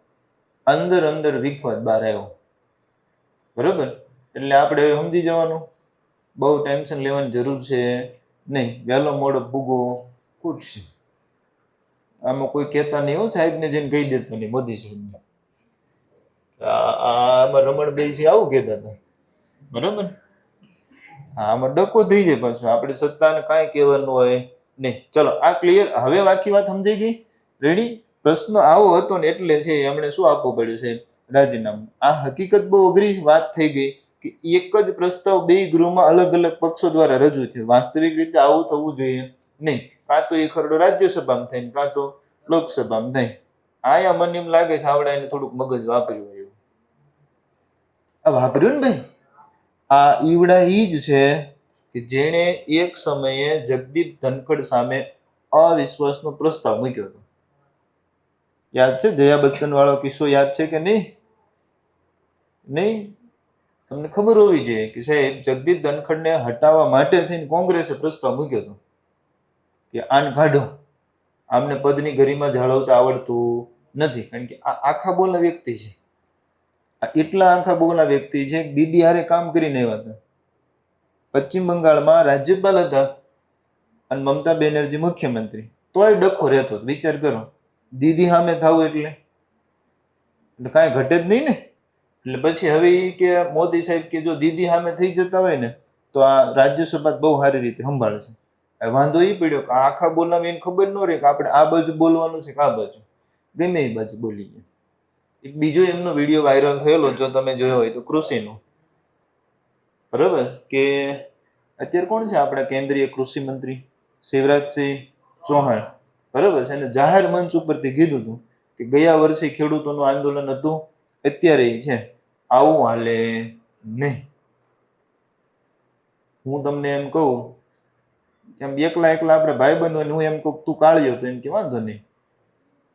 અંદર વિખવાદ બહાર આવ્યો. બરાબર. એટલે આપણે સમજી જવાનું, બહુ ટેન્શન લેવાની જરૂર છે નહીં. વહેલો મોડો ભૂગો ફૂટશે. આમાં કોઈ કહેતા નહીં હો, સાહેબને જઈને કહી દેતો નહીં, મોદી સાહેબને. આમાં રમણભાઈ છે આવું કહેતા હતા. બરાબર. આમાં ડકો થઈ જાય પાછું. આપણે સત્તાને કાંઈ કહેવાનું હોય નહીં. ચલો આ ક્લિયર. હવે આખી વાત સમજાઈ ગઈ? રેડી? પ્રશ્ન આવો હતો ને એટલે છે એમણે શું આપવું પડ્યું છે? રાજીનામું. આ હકીકત બહુ અઘરી વાત થઈ ગઈ કે એક જ પ્રસ્તાવ બે ગૃહમાં અલગ અલગ પક્ષો દ્વારા રજૂ થયો. વાસ્તવિક રીતે આવું થવું જોઈએ નહીં. કાં તો એ ખરડો રાજ્યસભામાં થાય, કાં તો લોકસભામાં થાય. આયા મને એમ લાગે છે આવડા એને થોડુંક મગજ વાપર્યું હોય એવું. આ વાપર્યું ને ભાઈ. આ ઈવડા ઈ જ છે કે જેણે એક સમયે જગદીપ ધનખડ સામે અવિશ્વાસનો પ્રસ્તાવ મૂક્યો હતો. યાદ છે? જયા બચ્ચન વાળો કિસ્સો યાદ છે કે નહીં? નહીં? તમને ખબર હોવી જોઈએ કે સાહેબ જગદીપ ધનખડને હટાવવા માટે થઈને કોંગ્રેસે પ્રસ્તાવ મૂક્યો હતો કે આને કાઢો, આમને પદની ગરિમા જાળવતા આવડતું નથી. કારણ કે આ આખા બોલા વ્યક્તિ છે. એટલા આખા બોલા વ્યક્તિ છે દીદી હારે કામ કરીને આવ્યા હતા. પશ્ચિમ બંગાળમાં રાજ્યપાલ હતા અને મમતા બેનર્જી મુખ્યમંત્રી, તોય ડખો રહેતો. વિચાર કરો, દીદી સામે થવું એટલે કાંઈ ઘટે જ નહીં ને. એટલે પછી હવે કે મોદી સાહેબ કે જો દીદી સામે થઈ જતા હોય ને તો આ રાજ્યસભા બહુ સારી રીતે સંભાળશે. વાંધો એ પડ્યો કે આખા બોલવામાં એને ખબર ન રહે કે આપણે આ બાજુ બોલવાનું છે કે આ બાજુ, ગમે એ બાજુ બોલી ગયા. એક બીજો એમનો વિડીયો વાયરલ થયેલો, જો તમે જોયો હોય તો, કૃષિનો. બરાબર, કે અત્યારે કોણ છે આપણા કેન્દ્રીય કૃષિ મંત્રી? શિવરાજસિંહ ચૌહાણ. બરાબર છે, અને જાહેર મંચ ઉપરથી કીધું હતું કે ગયા વર્ષે ખેડૂતોનું આંદોલન હતું, અત્યારે છે, આવું હાલે નહીં. હું તમને એમ કહું, એમ એકલા આપણે ભાઈબંધ હોય ને હું એમ કહું તું કાળ્યો, તો એમ કે વાંધો નહીં.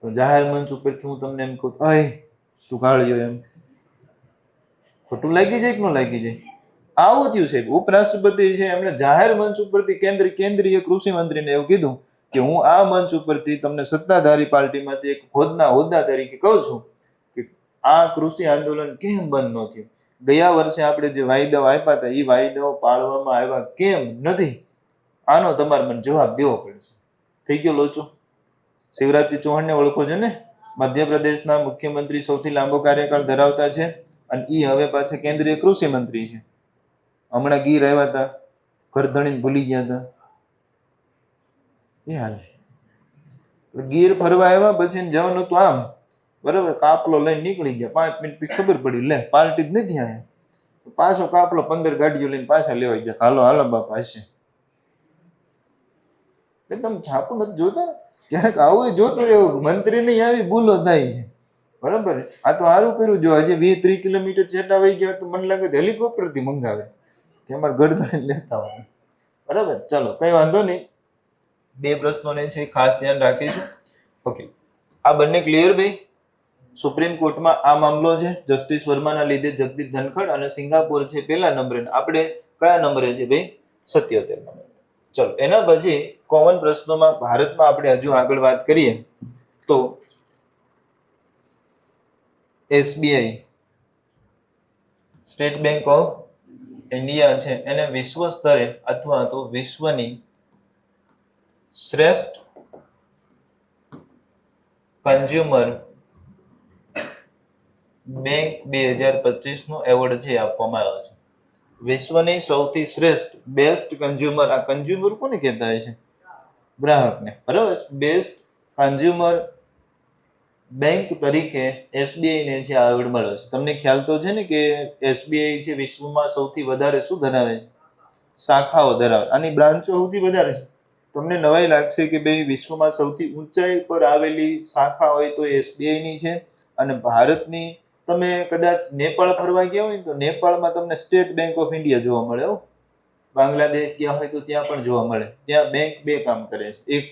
જાહેર મંચ ઉપરથી હું તમને એમ કહું અય તું કાળ્યો, એમ ખોટું લાગી જાય કે ન લાગી જાય? આવું થયું છે. ઉપરાષ્ટ્રપતિ છે એમણે જાહેર મંચ ઉપરથી કેન્દ્રીય કૃષિ મંત્રીને એવું કીધું કે હું આ મંચ ઉપરથી તમને સત્તાધારી પાર્ટીમાંથી એક હોદ્દા તરીકે કહું છું કે આ કૃષિ આંદોલન કેમ બંધ ન થયું? ગયા વર્ષે આપણે જે વાયદાઓ આપ્યા હતા એ વાયદાઓ પાળવામાં આવ્યા કેમ નથી? આનો તમારે મને જવાબ દેવો પડશે. થઈ ગયો લોચો. શિવરાજસિંહ ચૌહાણને ઓળખો છો ને? મધ્યપ્રદેશના મુખ્યમંત્રી, સૌથી લાંબો કાર્યકાળ ધરાવતા છે, અને એ હવે પાછા કેન્દ્રીય કૃષિ મંત્રી છે. હમણાં ગીર આવ્યા હતા, ઘર ધણીને ભૂલી ગયા હતા. એ હાલ ગીર ફરવા આવ્યા, પછી જવાનું હતું આમ, બરાબર, કાપલો લઈને નીકળી ગયા. 5 મિનિટ પછી ખબર પડી, લે પાર્ટી જ નથી આયા. પાછો કાપલો 15 ગાડીઓ લઈને પાછા લેવા ગયા. હાલો હાલો બાપા હશે. એટલે તમે છાપું નથી જોતા? ક્યારેક આવું જોતું રહેવું. મંત્રી નહીં આવી ભૂલો થાય છે, બરાબર. આ તો સારું કર્યું. જો હજી 20-30 કિલોમીટર જેટલા વહી ગયા તો મને લાગે હેલિકોપ્ટર થી મંગાવે કે અમારે ગળધણી લેતા હોય. બરાબર, ચાલો કઈ વાંધો નહીં. 2 પ્રશ્નોને છે ખાસ ધ્યાન રાખીશું. ઓકે, આ બંને ક્લિયર ભાઈ? સુપ્રીમ કોર્ટમાં આ મામલો છે, જસ્ટિસ વર્માના લીધે જગદીપ ધનખડ, અને સિંગાપોર છે પહેલા નંબરે. આપણે કયા નંબરે છે ભાઈ? 77 નંબર. ચલો, એના પછી કોમન પ્રશ્નોમાં ભારતમાં આપણે હજુ આગળ વાત કરીએ તો SBI, state bank of India છે, એને વિશ્વ સ્તરે અથવા તો વિશ્વની શ્રેષ્ઠ કન્ઝ્યુમર બેંક 2025 નો એવોર્ડ છે આપવામાં આવ્યો છે. વિશ્વની સૌથી શ્રેષ્ઠ, બેસ્ટ કન્ઝ્યુમર. આ કન્ઝ્યુમર કોને કહેતા હોય છે? ગ્રાહકને. બરાબર, બેસ્ટ કન્ઝ્યુમર બેંક તરીકે એસબીઆઈ ને છે આ એવોર્ડ મળ્યો છે. તમને ખ્યાલ તો છે ને કે એસબીઆઈ છે વિશ્વમાં સૌથી વધારે શું ધરાવે છે? શાખાઓ ધરાવે. આની બ્રાન્ચો સૌથી વધારે છે. તમને નવાઈ લાગશે કે ભાઈ વિશ્વમાં સૌથી ઊંચાઈ પર આવેલી શાખા હોય તો એસબીઆઈ ની છે. અને ભારતની, તમે કદાચ નેપાળ ફરવા ગયા હોય તો નેપાળમાં તમને સ્ટેટ બેંક ઓફ ઇન્ડિયા જોવા મળે. બાંગ્લાદેશ ગયા હોય તો ત્યાં પણ જોવા મળે. ત્યાં બેંક 2 કામ કરે છે. એક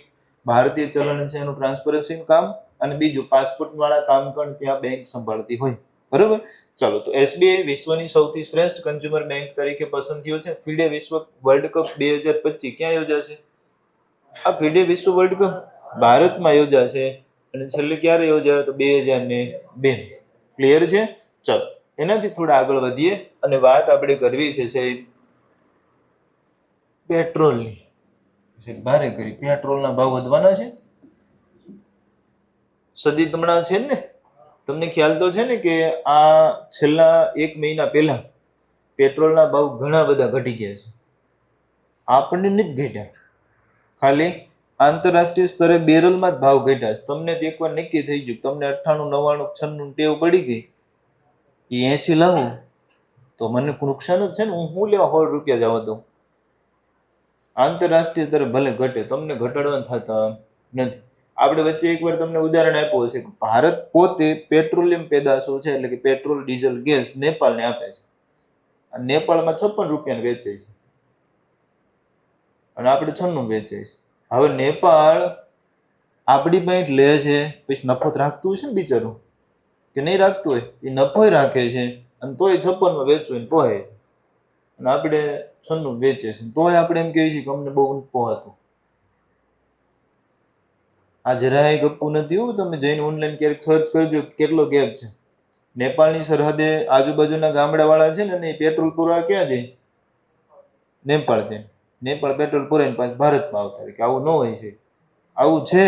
ભારતીય ચલણ છે એનું ટ્રાન્સપરન્સીનું કામ, અને બીજું પાસપોર્ટ વાળા કામ પણ ત્યાં બેંક સંભાળતી હોય. બરોબર, ચાલો. તો એસબીઆઈ વિશ્વની સૌથી શ્રેષ્ઠ કન્ઝ્યુમર બેંક તરીકે પસંદ થયો છે. ફિડે વિશ્વ વર્લ્ડ કપ 2025 ક્યાં યોજાશે? આ ફિડે વિશ્વ વર્લ્ડ કપ ભારતમાં યોજાશે. અને છેલ્લે ક્યારે યોજાયો? તો 2002. ક્લિયર છે? ચાલો, એનાથી થોડા આગળ વધીએ અને વાત આપણે કરવી છે સાહેબ પેટ્રોલની. ભારે કરી, પેટ્રોલના ભાવ વધવાના છે. સદી તમણા છે ને, તમને ખ્યાલ તો છે ને કે આ છેલ્લા 1 મહિના પહેલા પેટ્રોલના ભાવ ઘણા બધા ઘટી ગયા છે. આપણને નથી ઘટ્યા, ખાલી આંતરરાષ્ટ્રીય સ્તરે બેરલમાં જ ભાવ ઘટ્યા છે. તમને એકવાર નક્કી થઈ ગયું, તમને 98, 99, 96 ટેવ પડી ગઈ, એ 80 લાવું તો મને નુકસાન જ છે ને. હું લેવા 100 રૂપિયા જવા દઉં. આંતરરાષ્ટ્રીય સ્તરે ભલે ઘટે, તમને ઘટાડવા થતા નથી. આપણે વચ્ચે એકવાર તમને ઉદાહરણ આપ્યું હશે કે ભારત પોતે પેટ્રોલિયમ પેદાશો છે, એટલે કે પેટ્રોલ, ડીઝલ, ગેસ નેપાળને આપે છે. નેપાળમાં 56 રૂપિયાને વેચે છે અને આપણે 96 વેચે છે. હવે નેપાળ આપણી પાસે લે છે, પછી નફો રાખતું હશે ને બિચારું, કે નહીં રાખતું હોય? એ નફો રાખે છે અને તોય 56 વેચવું ને પોહે, અને આપણે 96 વેચે છે, તોય આપણે એમ કહીએ છીએ કે અમને બહુ પોહાતું. આ જરાય ગપ્પુ નથી. તમે જઈને ઓનલાઈન ક્યારેક સર્ચ કરજો કેટલો ગેપ છે. નેપાળની સરહદે આજુબાજુના ગામડા વાળા છે ને, એ પેટ્રોલ પૂરવા ક્યાં જાય? નેપાળ જાય. નેપાળ પેટ્રોલ પૂરાઈને પાછું ભારતમાં આવતા રહે. કે આવું ન હોય છે? આવું છે.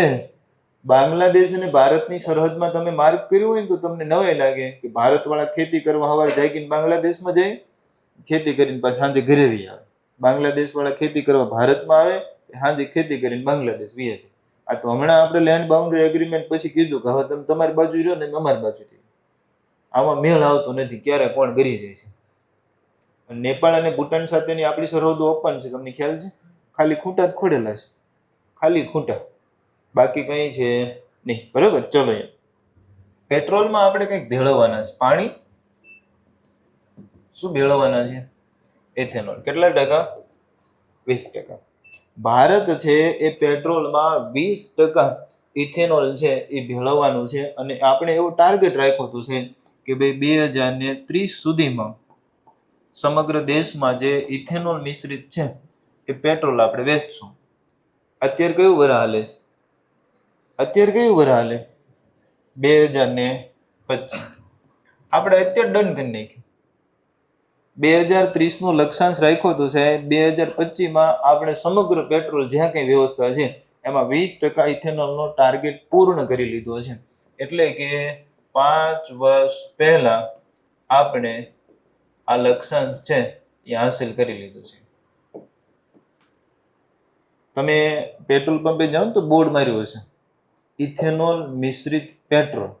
બાંગ્લાદેશ અને ભારતની સરહદમાં તમે માર્ક કર્યું હોય ને તો તમને નવાઈ લાગે કે ભારત વાળા ખેતી કરવા સવારે જાગીને બાંગ્લાદેશમાં જાય, ખેતી કરીને પાછા સાંજે ઘરે આવી આવે. બાંગ્લાદેશ વાળા ખેતી કરવા ભારતમાં આવે, હાજી ખેતી કરીને બાંગ્લાદેશ વીએ છે. આ તો હમણાં આપણે લેન્ડ બાઉન્ડ્રી એગ્રીમેન્ટ પછી કીધું કે હવે તમે તમારી બાજુ રહ્યો ને અમારી બાજુ રહ્યો. આમાં મેળ આવતો નથી, ક્યારે કોણ કરી જાય છે. નેપાળ અને ભૂટાન સાથેની આપણી સરહદો ઓપન છે, તમને ખ્યાલ છે. ખાલી ખૂંટા જ ખોડેલા છે, ખાલી ખૂંટા, બાકી કઈ છે નહીં. બરાબર. ચલો, પેટ્રોલમાં આપણે કંઈક ભેળવવાના છે. પાણી શું ભેળવવાના છે? એથેનોલ. કેટલા ટકા? 20%. ભારત છે એ પેટ્રોલમાં 20% ઇથેનોલ છે એ ભેળવવાનું છે. અને આપણે એવો ટાર્ગેટ રાખ્યો હતો છે કે ભાઈ 2030 સુધીમાં સમગ્ર દેશમાં જે ઇથેનોલ મિશ્રિત છે એ પેટ્રોલ આપણે વેચશું. અત્યારે કયું વરસ હાલે છે? અત્યારે કયું વરસ હાલે? 2025. આપણે અત્યારે ડન કરી નાખ્યું. 2030 નો લક્ષ્યાંશ રાખ્યો તો છે 2025માં આપણે સમગ્ર પેટ્રોલ જ્યાં કઈ વ્યવસ્થા છે એમાં 20% ઇથેનોલનો ટાર્ગેટ પૂર્ણ કરી લીધો છે. એટલે કે 5 વર્ષ પહેલા આપણે આ લક્ષ્યાંશ છે એ હાંસલ કરી લીધું છે. તમે પેટ્રોલ પંપે જાઓ ને તો બોર્ડ માર્યું હશે ઇથેનોલ મિશ્રિત પેટ્રોલ.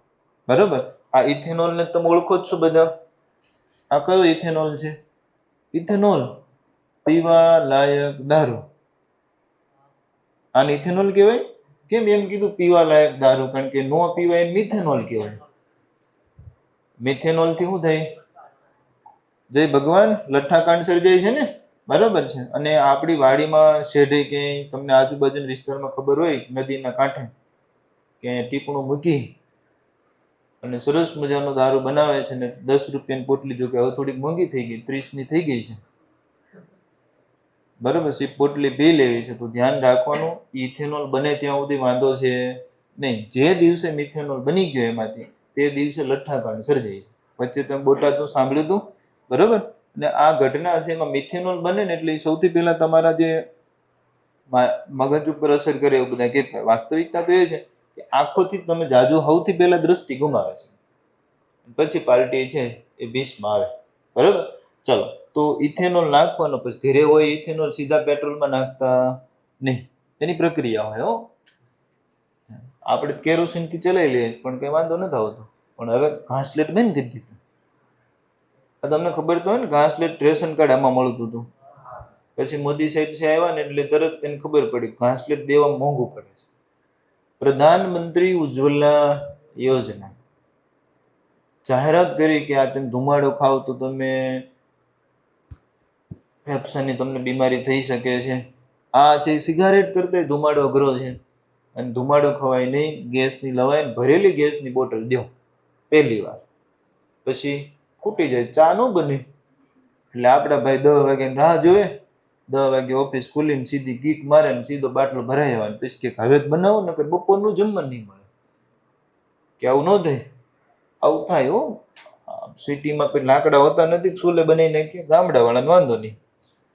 બરોબર. આ ઇથેનોલ ને તમે ઓળખો જ છો બધા. આ કયો ઇથેનોલ છે? ઇથેનોલ પીવા લાયક દારૂ. આને ઇથેનોલ કહેવાય. કેમ એમ કીધું પીવા લાયક દારૂ? કારણ કે નો પીવાય એને મિથેનોલ કહેવાય. મિથેનોલ થી શું થાય? જય ભગવાન, લઠ્ઠાકાંડ સર્જાય છે ને. બરાબર છે. અને આપણી વાડીમાં શેઢે ક્યાંય તમને આજુબાજુના વિસ્તારમાં ખબર હોય નદીના કાંઠે કે ટીપણું મૂકી અને સરસ મજાનો દારૂ બનાવે છે ને 10 રૂપિયાની પોટલી, જો કે હવે થોડીક મોંઘી થઈ ગઈ, 30ની થઈ ગઈ છે. બરાબર છે. પોટલી પી લેવી છે. તો ધ્યાન રાખવાનું, ઇથેનોલ બને ત્યાં સુધી વાંધો છે નહીં. જે દિવસે મિથેનોલ બની ગયો એમાંથી તે દિવસે લઠ્ઠાકાંડ સર્જાય છે. વચ્ચે તમે બોટાદનું સાંભળ્યું હતું. બરાબર. અને આ ઘટના છે એમાં મિથેનોલ બને ને એટલે સૌથી પહેલા તમારા જે મગજ ઉપર અસર કરે એવું બધા કહેતા. વાસ્તવિકતા તો એ છે કે આંખોથી તમે જાજુ સૌથી પહેલા દ્રષ્ટિ ગુમાવે છે, પછી પાર્ટી છે એ બીસમાં આવે. બરાબર. ચલો, તો ઇથેનોલ નાખવાનો, પછી ઘરે હોય ઇથેનોલ સીધા પેટ્રોલમાં નાખતા નહીં, એની પ્રક્રિયા હોય. આપણે કેરોસીન થી ચલાવી લઈએ પણ કઈ વાંધો નથી આવતો. પણ હવે ઘાસલેટ બંધ કરી દીધું. તમને ખબર તો હોય ને, ઘાસલેટ રેશન કાર્ડ આમાં મળતું હતું. પછી મોદી સાહેબ છે આવ્યા ને એટલે તરત તેને ખબર પડી ઘાસલેટ દેવા મોંઘું પડે છે. પ્રધાનમંત્રી ઉજ્જવલા યોજના જાહેરાત કરી કે આ તમે ધુમાડો ખાવ તો તમે ફેફસાની તમને બીમારી થઈ શકે છે. આ છે સિગારેટ કરતા ધુમાડો અઘરો છે. અને ધુમાડો ખવાય નહીં. ગેસની લવાય, ભરેલી ગેસની બોટલ દો પહેલી વાર, પછી ખૂટી જાય, ચા ન બને. એટલે આપડા ભાઈ 10 વાગે રાહ જોવે, 10 વાગે ઓફિસ ખુલીને સીધી કીક મારે ને સીધો બાટલો ભરાઈ આવવાનો. પછી કે હવે જ બનાવો ને બપોરનું જમવાનું નહીં મળે. કે આવું ન થાય? આવું થાય હો. સિટીમાં કોઈ લાકડા હોતા નથી, ચૂલે બનાવી નાખીએ, ગામડા વાળાને વાંધો નહીં.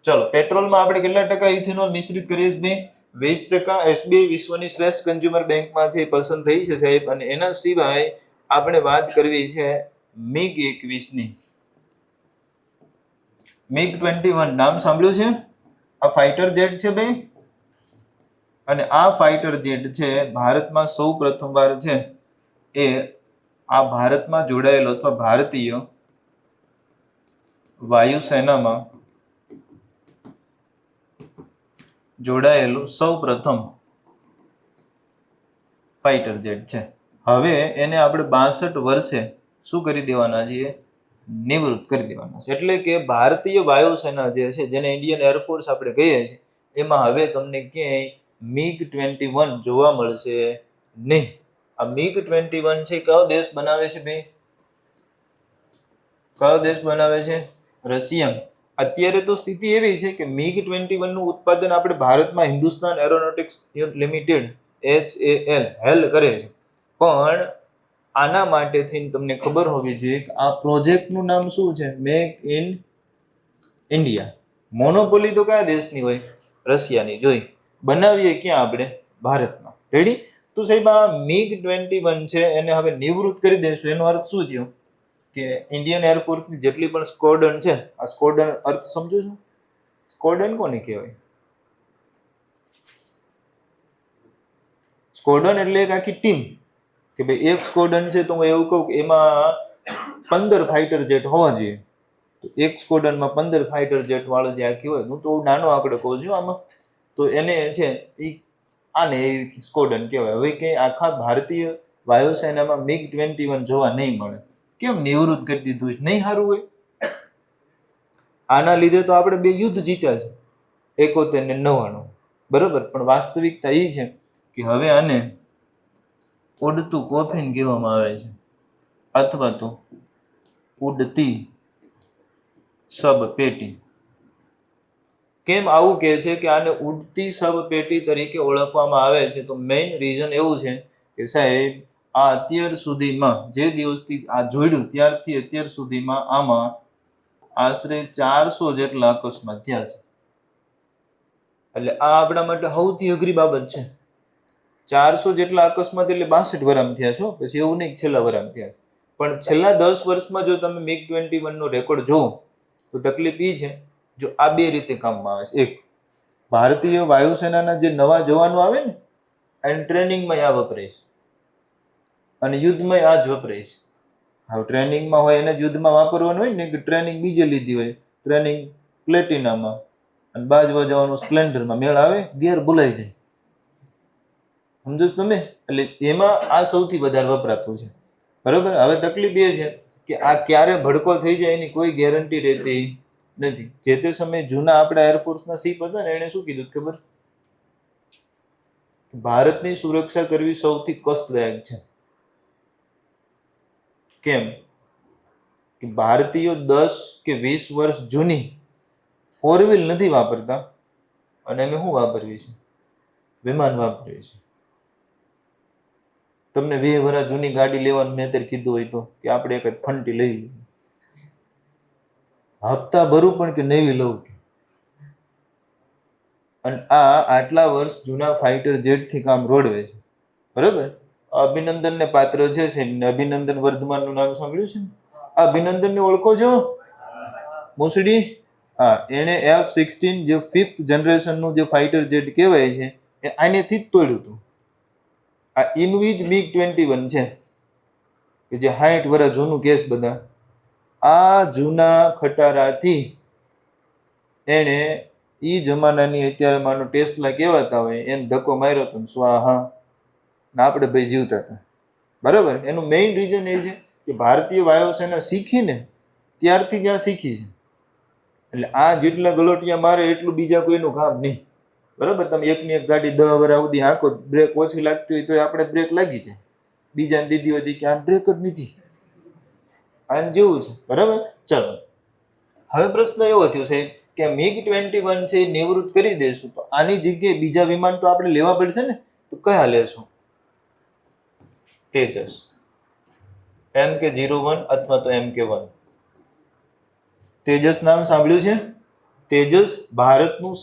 ચલો, પેટ્રોલમાં આપણે કેટલા ટકા ઇથેનોલ મિશ્રિત કરીએ છીએ? 20%. એસબીઆઈ વિશ્વની શ્રેષ્ઠ કન્ઝ્યુમર બેંકમાં છે પસંદ થઈ છે સાહેબ. અને એના સિવાય આપણે વાત કરવી છે MiG-21 ની. MiG-21 નામ સાંભળ્યું છે? આ ફાઇટર જેટ છે ભાઈ. અને આ ફાઇટર જેટ છે ભારતમાં સૌ પ્રથમવાર છે એ આ ભારતમાં જોડાયેલો અથવા ભારતીય વાયુસેનામાં જોડાયેલું સૌ પ્રથમ ફાઇટર જેટ છે. હવે એને આપણે 62 વર્ષે શું કરી દેવાના છીએ? નિવૃત્ત કરી દેવાના છે. એટલે કે ભારતીય વાયુસેના જે છે, જેને ઇન્ડિયન એરફોર્સ આપણે કહીએ છીએ, એમાં હવે તમને ક્યાંય MiG-21 જોવા મળશે નહીં. આ MiG-21 છે કયો દેશ બનાવે છે ભાઈ? કયો દેશ બનાવે છે? રશિયા. અત્યારે તો સ્થિતિ એવી છે કે MiG-21 નું ઉત્પાદન આપણે ભારતમાં હિન્દુસ્તાન એરોનોટિક્સ લિમિટેડ HAL કરે છે. પણ આના માટેથી તમને ખબર હોવી જોઈએ કે આ પ્રોજેક્ટનું નામ શું છે? Make in India. મોનોપોલી તો કયા દેશની હોય? રશિયાની. જોઈ બનાવીએ ક્યાં? આપણે ભારતમાં. રેડી? તો સાહેબ આ MiG-21 છે એને હવે નિવૃત્ત કરી દેશું. એનો અર્થ શું થયો? કે ઇન્ડિયન એરફોર્સની જેટલી પણ સ્કોડ્રન છે, આ સ્કોડ્રન અર્થ સમજો છો? સ્કોડન કોને કહેવાય? સ્કોડન એટલે એક આખી ટીમ, કે ભાઈ એક સ્કોડન છે તો હું એવું કહું કે એમાં 15 ફાઇટર જેટ હોવા જોઈએ. તો એક સ્કોડનમાં 15 ફાઇટર જેટ વાળો જે આખી હોય, હું તો નાનો આંકડો કહું છું આમાં, તો એને છે એ આને સ્કોડન કહેવાય. હવે કે આખા ભારતીય વાયુસેનામાં MiG-21 જોવા નહીં મળે. કેમ? નિવૃત્ત કરી દીધું છે, નહીં સારું હોય? આના લીધે તો આપણે 2 યુદ્ધ જીત્યા છે, 71 ને 99, બરોબર. પણ વાસ્તવિકતા એ છે કે હવે આને ઉડતું કોફિન કહેવામાં આવે છે, અથવા તો ઉડતી સબપેટી. કેમ આવું કહે છે કે આને ઉડતી સબપેટી તરીકે ઓળખવામાં આવે છે? તો મેઇન રીઝન એવું છે કે સાહેબ, આ અત્યાર સુધીમાં જે દિવસથી આ જોડ્યું ત્યારથી અત્યાર સુધીમાં આમાં આશરે 400 જેટલા અકસ્માત થયા છે. એટલે આ આપણા માટે સૌથી અઘરી બાબત છે. 400 જેટલા અકસ્માત એટલે 62 વરામ થયા છો, પછી એવું નહીં છેલ્લા વરામ થયા. પણ છેલ્લા 10 વર્ષમાં જો તમે MiG-21 નો રેકોર્ડ જુઓ તો તકલીફ એ છે, જો આ 2 રીતે કામમાં આવે છે. એક, ભારતીય વાયુસેનાના જે નવા જવાનો આવે ને, એન્ડ ટ્રેનિંગમાં આ વપરાય છે અને યુદ્ધમાં આ જ વપરાય છે. હવે ટ્રેનિંગમાં હોય એને યુદ્ધમાં વાપરવાનું હોય ને, કે ટ્રેનિંગ બીજે લીધી હોય, ટ્રેનિંગ પ્લેટિનામાં અને બાજવા જવાનું સ્પ્લેન્ડરમાં, મેળ આવે, ગેર ભૂલાઈ જાય. સમજો છો તમે? એટલે એમાં આ સૌથી વધારે વપરાતું છે, બરોબર. હવે તકલીફ એ છે કે આ ક્યારે ભડકો થઈ જાય એની કોઈ ગેરંટી રહેતી નથી. જે તે સમયે જૂના આપણા એરફોર્સના સીપ હતા ને, એને શું કીધું ખબર? ભારતની સુરક્ષા કરવી સૌથી કષ્ટદાયક છે. કેમ? કે ભારતીયો 10 કે 20 વર્ષ જૂની 4 વ્હીલ નથી વાપરતા, અને અમે શું વાપરવી છે? વિમાન વાપરવી છે. તમને 20 વર્ષ જૂની ગાડી લેવાનું મેં અત્યારે કીધું હોય તો કે આપણે એક ફંટી લઈ લઈએ, હપ્તા ભરું પણ કે નવી લઉં, અને આ આટલા વર્ષ જૂના ફાઇટર જેટ થી કામ રોડવે છે, બરોબર. અભિનંદન ને પાત્ર છે. અભિનંદન વર્ધમાન નું નામ સાંભળ્યું છે? અભિનંદન ને ઓળખો છો? મુસડી. હા, એને F-16 જે 5th જનરેશન નું જે ફાઇટર જેટ કહેવાય છે, એ આનેથી જ તોડ્યું હતું. આ ઇનવીજ MiG-21 છે કે જે 60 વર્ષ જૂનું કેસ. બધા આ જૂના ખટારાથી એને ઈ જમાનાની અત્યારે માનો ટેસ્લા કહેવાતા હોય એને ધક્કો માર્યો હતો, સ્વાહા, ને આપણે ભાઈ જીવતા હતા, બરાબર. એનું મેઇન રીઝન એ છે કે ભારતીય વાયુસેના શીખીને ત્યારથી જ્યાં શીખી છે. એટલે આ જેટલા ગલોટિયા મારે એટલું બીજા કોઈનું કામ નહીં, બરાબર. તમે એકની એક ગાડી 10 વર્ષ સુધી હાંકો, બ્રેક ઓછી લાગતી હોય તો આપણે બ્રેક લાગી જાય, બીજાને દીધી હોય કે આ બ્રેક જ નથી, આને જેવું છે, બરાબર. ચલો, હવે પ્રશ્ન એવો થયો છે કે MiG-21 છે નિવૃત્ત કરી દેશું તો આની જગ્યાએ બીજા વિમાન તો આપણે લેવા પડશે ને, તો કયા લેશું? તેજસ, MK-01 અથવા તો MK-1. તેજસ નામ સાંભળ્યું છે? તેજસ ભારતનું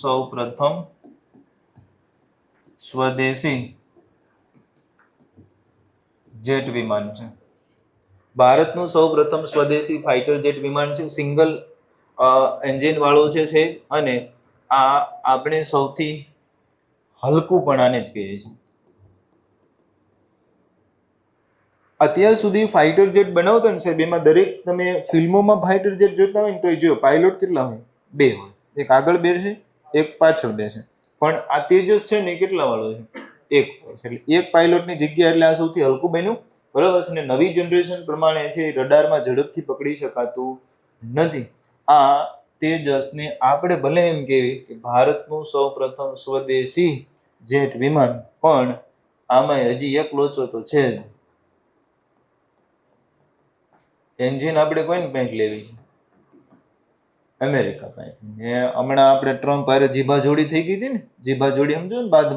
સૌપ્રથમ સ્વદેશી જેટ વિમાન છે. ભારતનું સૌપ્રથમ સ્વદેશી ફાઇટર જેટ વિમાન છે. સિંગલ એન્જિન વાળું છે અને આ આપણે સૌથી હલકું પણ આને જ કહીએ છીએ. અત્યાર સુધી ફાઇટર જેટ બનાવતા ને સાહેબ, એમાં દરેક તમે ફિલ્મોમાં ફાઇટર જેટ જોતા હોય ને તો જો પાયલોટ કેટલા હોય? 2 હોય, એક આગળ બેસે, એક પાછળ બેસે. પણ આ તેજસ છે ને કેટલા વાળો છે? 1 હોય. એટલે એક પાયલોટની જગ્યા, એટલે આ સૌથી હલકું બન્યું, બરાબર છે. ને નવી જનરેશન પ્રમાણે છે રડારમાં ઝડપથી પકડી શકાતું નથી. આ તેજસને આપણે ભલે એમ કહેવી કે ભારતનું સૌપ્રથમ સ્વદેશી જેટ વિમાન, પણ આમાં હજી એક લોચો તો છે જ. એન્જિન આપણે કોઈને કંઈક લેવી છે? અમેરિકા પાસેથી. હમણાં આપણે ટ્રમ્પ હારે જીભા જોડી થઈ ગઈ હતી ને, જીભા જોડી સમજો ને, બાદ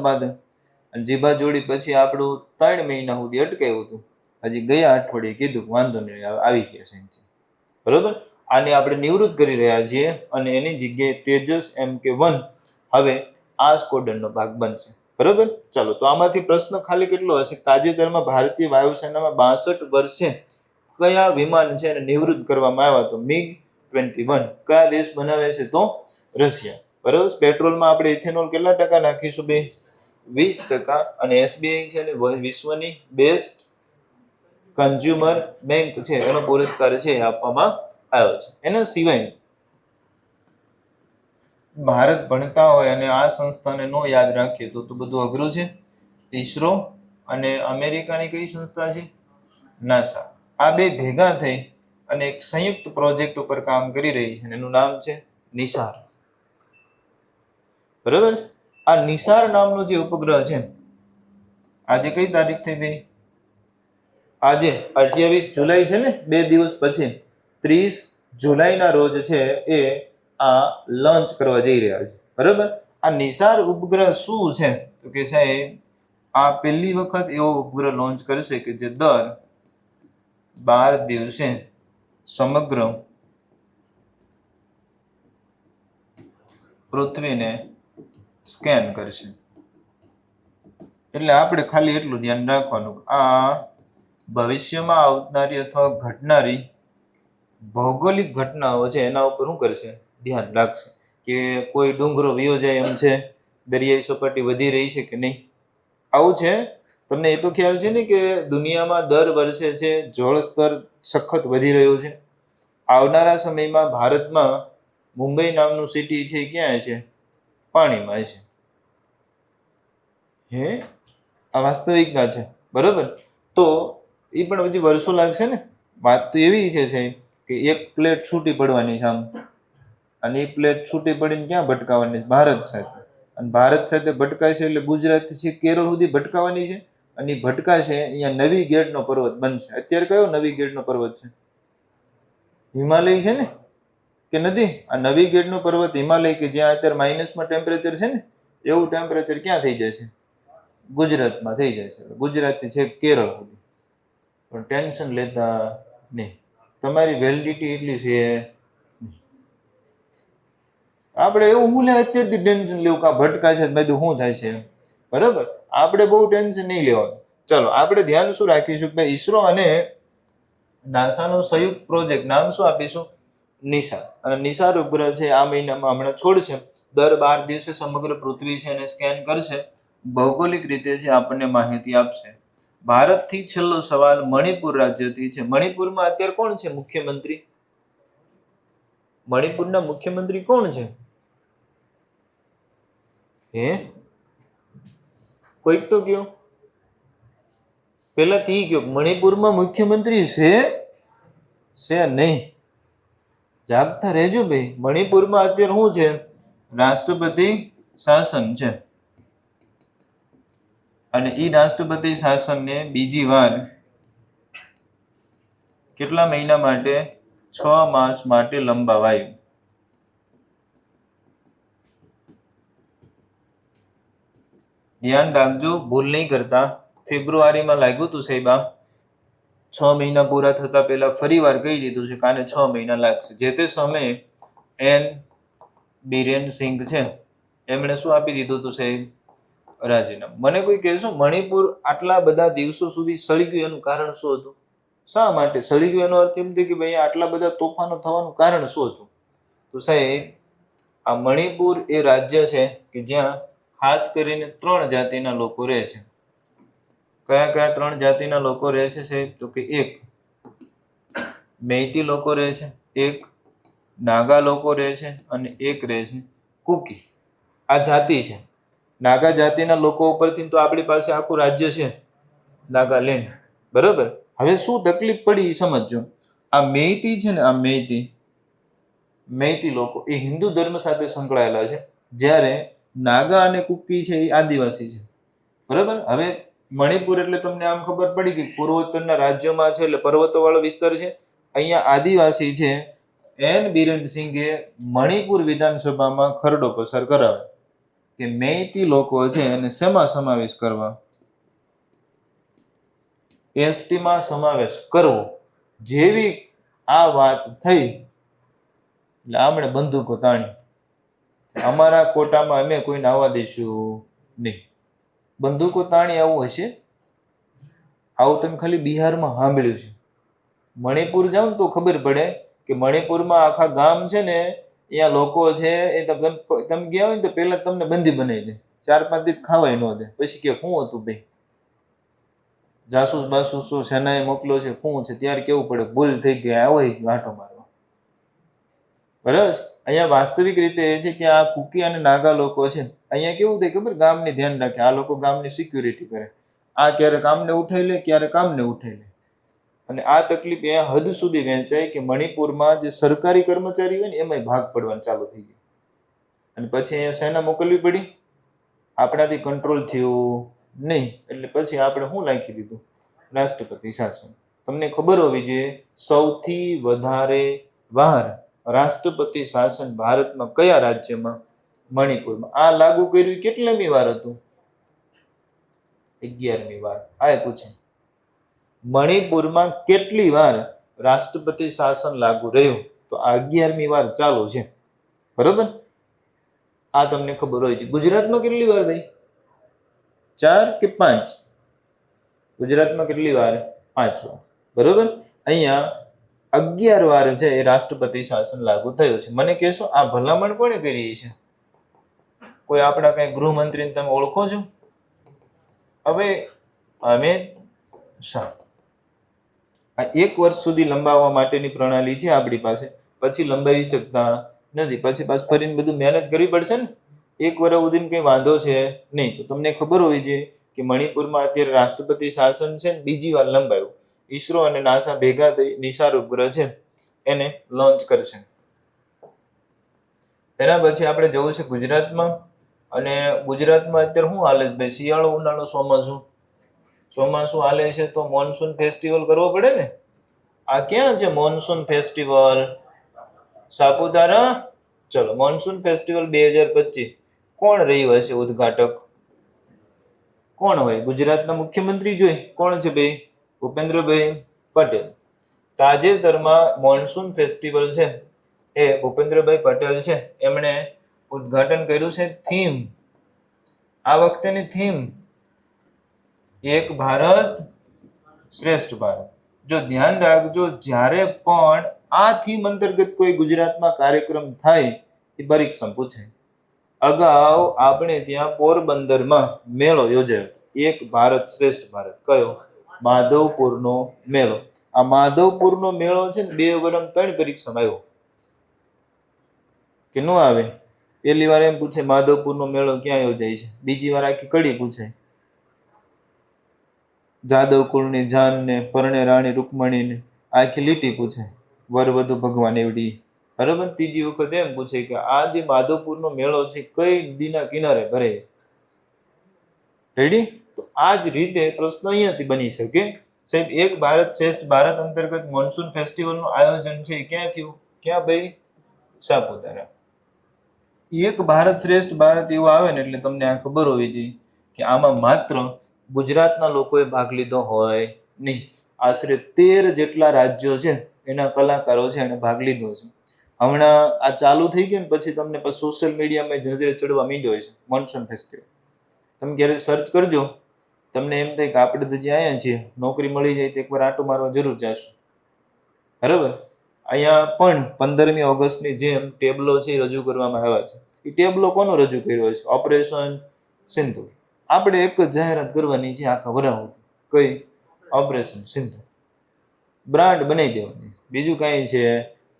અને જીભા જોડી પછી આપણું 3 મહિના સુધી અટકાયું હતું. હજી ગયા અઠવાડિયે કીધું વાંધો નહીં, આવી ગયા છે એન્જિન, બરોબર. આને આપણે નિવૃત્ત કરી રહ્યા છીએ અને એની જગ્યાએ તેજસ MK-1 હવે આ સ્કોડનનો ભાગ બનશે, બરોબર. ચાલો, તો આમાંથી પ્રશ્ન ખાલી કેટલો હશે? તાજેતરમાં ભારતીય વાયુસેનામાં 62 વર્ષે કયા વિમાન છે એને નિવૃત્ત કરવામાં આવ્યા? તો MiG-21. કયા દેશ બનાવે છે? તો રશિયા. બરાબર. પેટ્રોલમાં આપણે ઇથેનોલ કેટલા ટકા નાખીશું બે? 20%. અને SBI છે ને વિશ્વની બેસ્ટ કન્ઝ્યુમર બેંક છે એનો પુરસ્કાર છે એ આપવામાં આવ્યો છે. એના સિવાય ભારત ભણતા હોય અને આ સંસ્થાને નો યાદ રાખીએ તો બધું અઘરું છે. ઈસરો અને અમેરિકાની કઈ સંસ્થા છે? નાસા. આ બે ભેગા થઈ અને એક સંયુક્ત પ્રોજેક્ટ ઉપર કામ કરી રહી છે એનું નામ છે નિસાર. બરાબર. આ નિસાર નામનો જે ઉપગ્રહ છે આજે કઈ તારીખ થઈ ભાઈ? આજે 28 જુલાઈ છે ને, 2 દિવસ પછી 30 જુલાઈના રોજ છે એ આ લોન્ચ કરવા જઈ રહ્યા છે. બરાબર. આ નિસાર ઉપગ્રહ શું છે? તો કે સાહેબ આ પહેલી વખત એવો ઉપગ્રહ લોન્ચ કરશે કે જે દર 12 દિવસે સમગ્ર પૃથ્વીને સ્કેન કરશે. એટલે આપણે ખાલી એટલું ધ્યાન રાખવાનું, આ ભવિષ્યમાં આવનારી અથવા ઘટનારી ભૌગોલિક ઘટનાઓ છે એના ઉપર શું કરશે? ધ્યાન રાખશે કે કોઈ ડુંગરો વિયો જાય એમ છે, દરિયાઈ સપાટી વધી રહી છે કે નહીં. આવું છે. તમને એ તો ખ્યાલ છે ને કે દુનિયામાં દર વર્ષે છે જળ સ્તર સખત વધી રહ્યું છે. આવનારા સમયમાં ભારતમાં મુંબઈ નામનું સિટી છે ક્યાં છે? પાણીમાં છે. હે આ વાસ્તવિકતા છે. બરાબર. તો એ પણ હજી વર્ષો લાગશે ને. વાત તો એવી છે સાહેબ કે એક પ્લેટ છૂટી પડવાની છે આમ, અને એ પ્લેટ છૂટી પડીને ક્યાં ભટકાવાની? ભારત સાથે. અને ભારત સાથે ભટકાશે એટલે ગુજરાતથી છે કેરળ સુધી ભટકાવાની છે. અને ભટકાશે અહીંયા નવી ગેટનો પર્વત બનશે. અત્યારે કયો નવી ગેટનો પર્વત છે? હિમાલય છે ને કે નથી? આ નવી ગેટનો પર્વત હિમાલય કે જ્યાં અત્યારે માઇનસમાં ટેમ્પરેચર છે ને, એવું ટેમ્પરેચર ક્યાં થઈ જશે? ગુજરાતમાં થઈ જશે. ગુજરાતથી છે કેરળ સુધી. પણ ટેન્શન લેતા નહીં, તમારી વેલિડિટી એટલી છે. આપણે એવું હું લે અત્યારથી ટેન્શન લેવું કે ભટકા છે બધું શું થાય છે? બરાબર. આપણે બહુ ટેન્શન નહીં લેવાનું. ચલો આપણે ધ્યાન શું રાખીશું કે ઈસરો અને નાસાનો સંયુક્ત પ્રોજેક્ટ, નામ શું આપીશું? નિસાર. અને નિસાર ઉપગ્રહ છે આ મહિનામાં હમણાં છોડશે. દર 12 દિવસે સમગ્ર પૃથ્વી છે એને સ્કેન કરશે. ભૌગોલિક રીતે છે આપણને માહિતી આપશે. ભારતથી છેલ્લો સવાલ મણિપુર રાજ્યથી છે. મણિપુરમાં અત્યારે કોણ છે મુખ્યમંત્રી? મણિપુરના મુખ્યમંત્રી કોણ છે? હે કોઈક તો કયો પેલા થી કયો મણિપુરમાં મુખ્યમંત્રી છે નહીં? જાગતા રહેજો ભાઈ. મણિપુરમાં અત્યારે શું છે? રાષ્ટ્રપતિ શાસન છે. અને ઈ રાષ્ટ્રપતિ શાસનને બીજી વાર કેટલા મહિના માટે? 6 માસ માટે લંબાવાયું. ધ્યાન રાખજો, ભૂલ નહીં કરતા. ફેબ્રુઆરીમાં લાગ્યું હતું સાહેબ, 6 મહિના પૂરા થતા પહેલા ફરી વાર કહી દીધું છે કે આને 6 મહિના લાગશે. જે તે સમયે એન બિરેન સિંઘ છે એમણે શું આપી દીધું હતું સાહેબ? રાજીનામું. મને કોઈ કહેશો મણિપુર આટલા બધા દિવસો સુધી સળી ગયું એનું કારણ શું હતું? શા માટે સળી ગયું? એનો અર્થ એમ થયો કે ભાઈ આટલા બધા તોફાનો થવાનું કારણ શું હતું? તો સાહેબ આ મણિપુર એ રાજ્ય છે કે જ્યાં ખાસ કરીને 3 જાતિના લોકો રહે છે. કયા કયા 3 જાતિના લોકો રહે છે સાહેબ? તો કે એક મૈતી લોકો રહે છે, એક નાગા લોકો રહે છે અને એક રહે છે કુકી. આ જાતિ છે. નાગા જાતિના લોકો ઉપરથી તો આપણી પાસે આખું રાજ્ય છે નાગાલેન્ડ. બરોબર. હવે શું તકલીફ પડી સમજજો. આ મૈતી છે ને, આ મૈતી લોકો એ હિન્દુ ધર્મ સાથે સંકળાયેલા છે, જ્યારે નાગા અને કુકી છે એ આદિવાસી છે. બરાબર. હવે મણિપુર એટલે તમને આમ ખબર પડી કે પૂર્વોત્તરના રાજ્યોમાં છે એટલે પર્વતોવાળો વિસ્તાર છે. અહીંયા આદિવાસી છે. એન બિરેન સિંઘે મણિપુર વિધાનસભામાં ખરડો પસાર કરાવ્યો કે મૈતી લોકો છે એને શેમાં સમાવેશ કરવા? એસટીમાં સમાવેશ કરવો. જેવી આ વાત થઈ એટલે આપણે બંદૂકો તાણી, અમારા કોટામાં અમે કોઈને આવવા દઈશું નહીં. બંદૂકો તાણી આવું હશે? આવું તમે ખાલી બિહારમાં સાંભળ્યું છે. મણિપુર જાવ ને તો ખબર પડે કે મણિપુરમાં આખા ગામ છે ને, અહીંયા લોકો છે એ તમે ગયા હોય ને તો પેલા તમને બંદી બનાવી દે, 4-5 દિવસ ખાવાય ન દે, પછી કે શું હતું ભાઈ, જાસૂસ બાસૂસ શું સેનાએ મોકલો છે, શું છે, ત્યારે કેવું પડે ભૂલ થઈ ગઈ, આવો ગાંઠો મારવા. બરાબર. અહીંયા વાસ્તવિક રીતે એ છે કે આ કુકી અને નાગા લોકો છે, અહીંયા કેવું થાય ખબર, ગામની ધ્યાન રાખે, આ લોકો ગામની સિક્યુરિટી કરે, આ ક્યારે કામને ઉઠાઈ લે, ક્યારે કામને ઉઠાઈ લે. અને આ તકલીફ એ હદ સુધી વહેંચાય કે મણિપુરમાં જે સરકારી કર્મચારી હોય ને એમાંય ભાગ પડવાનું ચાલુ થઈ ગયું. અને પછી અહીંયા સેના મોકલવી પડી, આપણાથી કંટ્રોલ થયું નહીં, એટલે પછી આપણે શું નાખી દીધું, રાષ્ટ્રપતિ શાસન. તમને ખબર હોવી જોઈએ સૌથી વધારે વાર રાષ્ટ્રપતિ શાસન ભારતમાં કયા રાજ્યમાં? મણિપુરમાં. આ લાગુ કર્યું કેટલામી વાર હતું? 11મી વાર. આ પૂછે મણિપુરમાં કેટલી વાર રાષ્ટ્રપતિ શાસન લાગુ રહ્યું? તો આ 11મી વાર ચાલુ છે. બરોબર, આ તમને ખબર હોય છે. ગુજરાતમાં કેટલી વાર ભાઈ? 4 કે 5? ગુજરાતમાં કેટલી વાર? 5 વાર. બરોબર. અહીંયા 11 વાર છે એ રાષ્ટ્રપતિ શાસન લાગુ થયું છે. મને કહેશો આ ભલામણ કોણે કરી છે? કોઈ આપણા કઈ ગૃહમંત્રીને તમે ઓળખો છો? હવે અમિત શાહ. આ 1 વર્ષ સુધી લંબાવવા માટેની પ્રણાલી છે આપણી પાસે, પછી લંબાવી શકતા નથી, પછી પાછું ફરીને બધું મહેનત કરવી પડશે ને. 1 વર્ષ સુધી કઈ વાંધો છે નહીં. તો તમને ખબર હોવી જોઈએ કે મણિપુરમાં અત્યારે રાષ્ટ્રપતિ શાસન છે ને બીજી વાર લંબાયું. ઈસરો અને નાસા ભેગા થઈ નિસાર ઉપગ્રહ છે એને લોન્ચ કરશે. એના પછી આપણે જવું છે ગુજરાતમાં. અને ગુજરાતમાં અત્યારે શું હાલે છે ભાઈ? શિયાળો, ઉનાળો, ચોમાસું. ચોમાસું હાલે છે તો મોનસૂન ફેસ્ટિવલ કરવો પડે ને. આ ક્યાં છે મોનસૂન ફેસ્ટિવલ? સાપુતારા. ચલો, મોનસૂન ફેસ્ટિવલ 2025 કોણ રહ્યું હશે ઉદ્ઘાટક? કોણ હોય? ગુજરાતના મુખ્યમંત્રી જોઈ કોણ છે ભાઈ? ભૂપેન્દ્રભાઈ પટેલ. તાજેતરમાં મોનસૂન ફેસ્ટિવલ છે એ ભૂપેન્દ્રભાઈ પટેલ છે એમણે ઉદ્ઘાટન કર્યું છે. થીમ, આ વખતેની થીમ એક ભારત શ્રેષ્ઠ ભારત. જો ધ્યાન રાખજો, જ્યારે પણ આ થીમ અંતર્ગત કોઈ ગુજરાતમાં કાર્યક્રમ થાય એ પરીક્ષા પૂછે. અગાઉ આપણે ત્યાં પોરબંદરમાં મેળો યોજાયો, એક ભારત શ્રેષ્ઠ ભારત. કયો? માધવપુરનો મેળો. આ માધવપુરનો મેળો છે ને 2 વર્ષ 3 પરીક્ષામાં આવ્યો કે ન આવે. પહેલી વાર એમ પૂછે માધવપુરનો મેળો ક્યાં યોજાય છે, બીજી વાર આખી કડી પૂછે, જાદવ કુળની જાન ને પરણે રાણી રૂકમણીને આખી લીટી પૂછે, વરવધુ ભગવાન એવડી. બરાબર. ત્રીજી વખત એમ પૂછે કે આ જે માધવપુરનો મેળો છે કઈ નદીના કિનારે ભરે? રેડી? તો આ જ રીતે પ્રશ્ન અહીંયાથી બની શકે સાહેબ. એક ભારત શ્રેષ્ઠ ભારત અંતર્ગત મોનસૂન ફેસ્ટિવલનું આયોજન છે ક્યાં થયું? ક્યાં ભાઈ? સાપુતારા. એક ભારત શ્રેષ્ઠ ભારત એવું આવે ને એટલે તમને આ ખબર હોવી જોઈએ કે આમાં માત્ર ગુજરાતના લોકોએ ભાગ લીધો હોય નહીં. આશરે 13 જેટલા રાજ્યો છે એના કલાકારો છે એને ભાગ લીધો છે. હમણાં આ ચાલુ થઈ ગયું ને પછી તમને સોશિયલ મીડિયામાં નજરે ચડવા માંડ્યો હોય છે મોનસૂન ફેસ્ટિવલ. તમે ક્યારેક સર્ચ કરજો, તમને એમ થાય કે આપણે તો જે અહીંયા છીએ નોકરી મળી જાય તો એકવાર આટો મારવા જરૂર જશું. બરાબર. અહીંયા પણ 15મી ઓગસ્ટની જેમ ટેબલો છે રજૂ કરવામાં આવ્યા છે. એ ટેબલો કોનો રજૂ કર્યો છે? ઓપરેશન સિંધુ. આપણે એક જ જાહેરાત કરવાની છે આખા વરાહું. કઈ? ઓપરેશન સિંધુ. બ્રાન્ડ બનાવી દેવાની, બીજું કાંઈ છે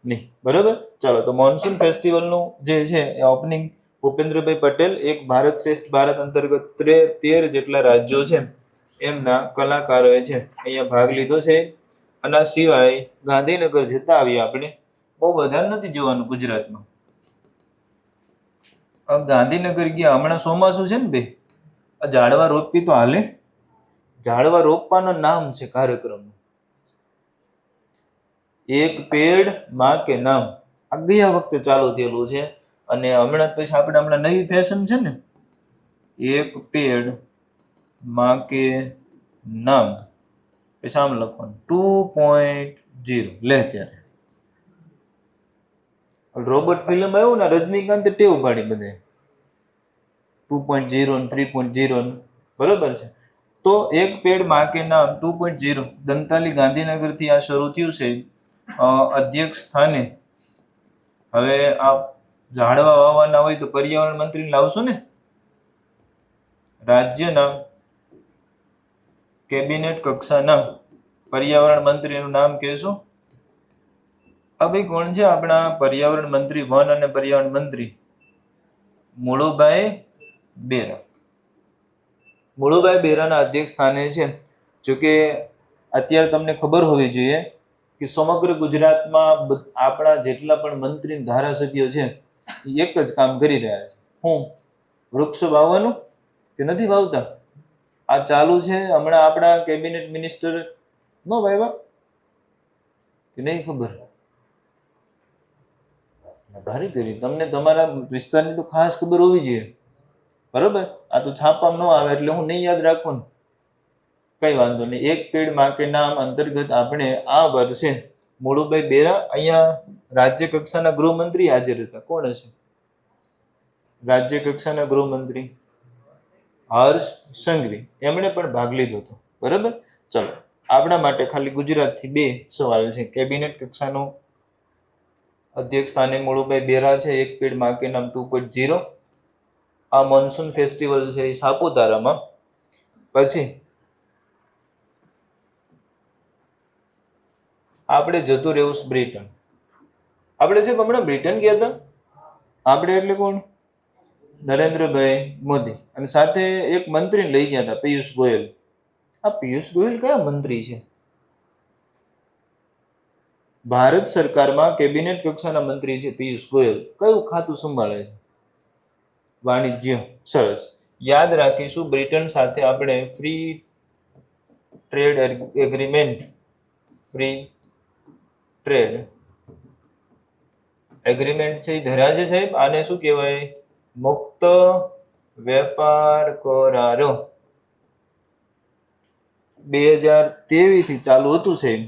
નહીં. બરાબર. ચાલો, તો મોનસૂન ફેસ્ટિવલનું જે છે એ ઓપનિંગ ભૂપેન્દ્રભાઈ પટેલ એક ભારત શ્રેષ્ઠ ભારત અંતર્ગત 13 જેટલા રાજ્યો છે એમના કલાકારોએ છે અહીંયા ભાગ લીધો છે. અને આ સિવાય ગાંધીનગર જતા આવીએ આપણે. બહુ વધારે નથી જોવાનું ગુજરાતમાં. ગાંધીનગર ગયા, હમણાં ચોમાસું છે ને ભાઈ, આ ઝાડવા રોપવી તો હાલે. ઝાડવા રોપવાનું નામ છે કાર્યક્રમનું, એક પેડ માં કે નામ. આ ગયા વખતે ચાલુ થયેલું છે અને હમણાં પછી આપણે હમણાં નવી ફેશન છે ને, એક પેડ માં કે નામ. પછી આમ લખવાનું 2.0. લે ત્યારે રોબોટ ફિલ્મ આવ્યું ને, રજનીકાંત ટેવ પાડી બધે 2.0 ને 3.0. બરોબર છે. તો એક પેડ માં કે નામ 2.0 દંતાલી ગાંધીનગરથી આ શરૂ થયું છે. અધ્યક્ષ સ્થાને હવે આ ઝાડવા વાવવાના હોય તો પર્યાવરણ મંત્રી લાવશો ને. રાજ્યના કેબિનેટ કક્ષાના પર્યાવરણ મંત્રીનું નામ કહેશો. આ ભાઈ કોણ છે આપણા પર્યાવરણ મંત્રી, વન અને પર્યાવરણ મંત્રી? મુળુભાઈ બેરા. મુળુભાઈ બેરાના અધ્યક્ષ સ્થાને છે. જોકે અત્યારે તમને ખબર હોવી જોઈએ કે સમગ્ર ગુજરાતમાં આપણા જેટલા પણ મંત્રી ધારાસભ્યો છે એ એક જ કામ કરી રહ્યા છે. હું વૃક્ષો વાવવાનું કે નથી વાવતા? આ ચાલુ છે. હમણાં આપણા કેબિનેટ મિનિસ્ટર નો વાવ્યા કે નહીં ખબર? ભારી કરી. તમને તમારા વિસ્તારની તો ખાસ ખબર હોવી જોઈએ, બરોબર? આ તો છાપવામાં ન આવે એટલે હું નહીં યાદ રાખું ને, કઈ વાંધો નહીં. એક પેડ માં કે નામ અંતર્ગત આપણે આ વર્ષે મુળુભાઈ બેરા અહીંયા રાજ્ય કક્ષાના ગૃહમંત્રી હાજર હતા. કોણ હશે રાજ્ય કક્ષાના ગૃહમંત્રી? હર્ષ સંઘવી. એમણે પણ ભાગ લીધો હતો, બરાબર? ચલો, આપણા માટે ખાલી ગુજરાતથી 2 સવાલ છે. કેબિનેટ કક્ષાનો અધ્યક્ષ સ્થાને મુળુભાઈ બેરા છે. એક પેડ માં કે નામ 2.0. આ મોન્સૂન ફેસ્ટિવલ છે એ સાપુતારામાં. પછી આપણે જતું રહેવું બ્રિટન. આપણે છે હમણાં બ્રિટન ગયા હતા. આપણે એટલે કોણ? નરેન્દ્રભાઈ મોદી. અને સાથે એક મંત્રીને લઈ ગયા હતા, પિયુષ ગોયલ. આ પિયુષ ગોયલ કયા મંત્રી છે? ભારત સરકારમાં કેબિનેટ કક્ષાના મંત્રી છે પિયુષ ગોયલ. કયું ખાતું સંભાળે છે? વાણિજ્ય. સરસ, યાદ રાખીશું. બ્રિટન સાથે આપણે ફ્રી ટ્રેડ એગ્રીમેન્ટ છે એ ધર્યા છે સાહેબ. આને શું કહેવાય? મુક્ત વેપાર કરારો. 2023 થી ચાલુ હતું સાહેબ.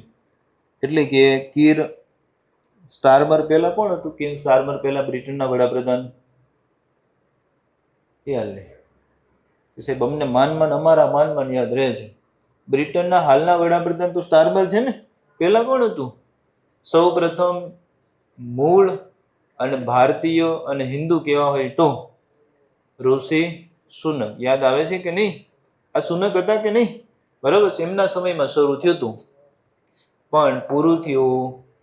એટલે કે કીર સ્ટારમર પહેલા કોણ હતું? કિંગ સ્ટારમર પહેલા બ્રિટનના વડાપ્રધાન. એ હાલ સાહેબ અમને અમારા માન યાદ રહે છે. બ્રિટનના હાલના વડાપ્રધાન તો સ્ટારમર છે ને. પહેલા કોણ હતું? સૌ પ્રથમ મૂળ અને ભારતીય અને હિન્દુ કેવા હોય તો ઋષિ સુનક. યાદ આવે છે કે નહીં? આ સુનક હતા કે નહીં? બરાબર. એમના સમયમાં શરૂ થયું હતું પણ પૂરું થયું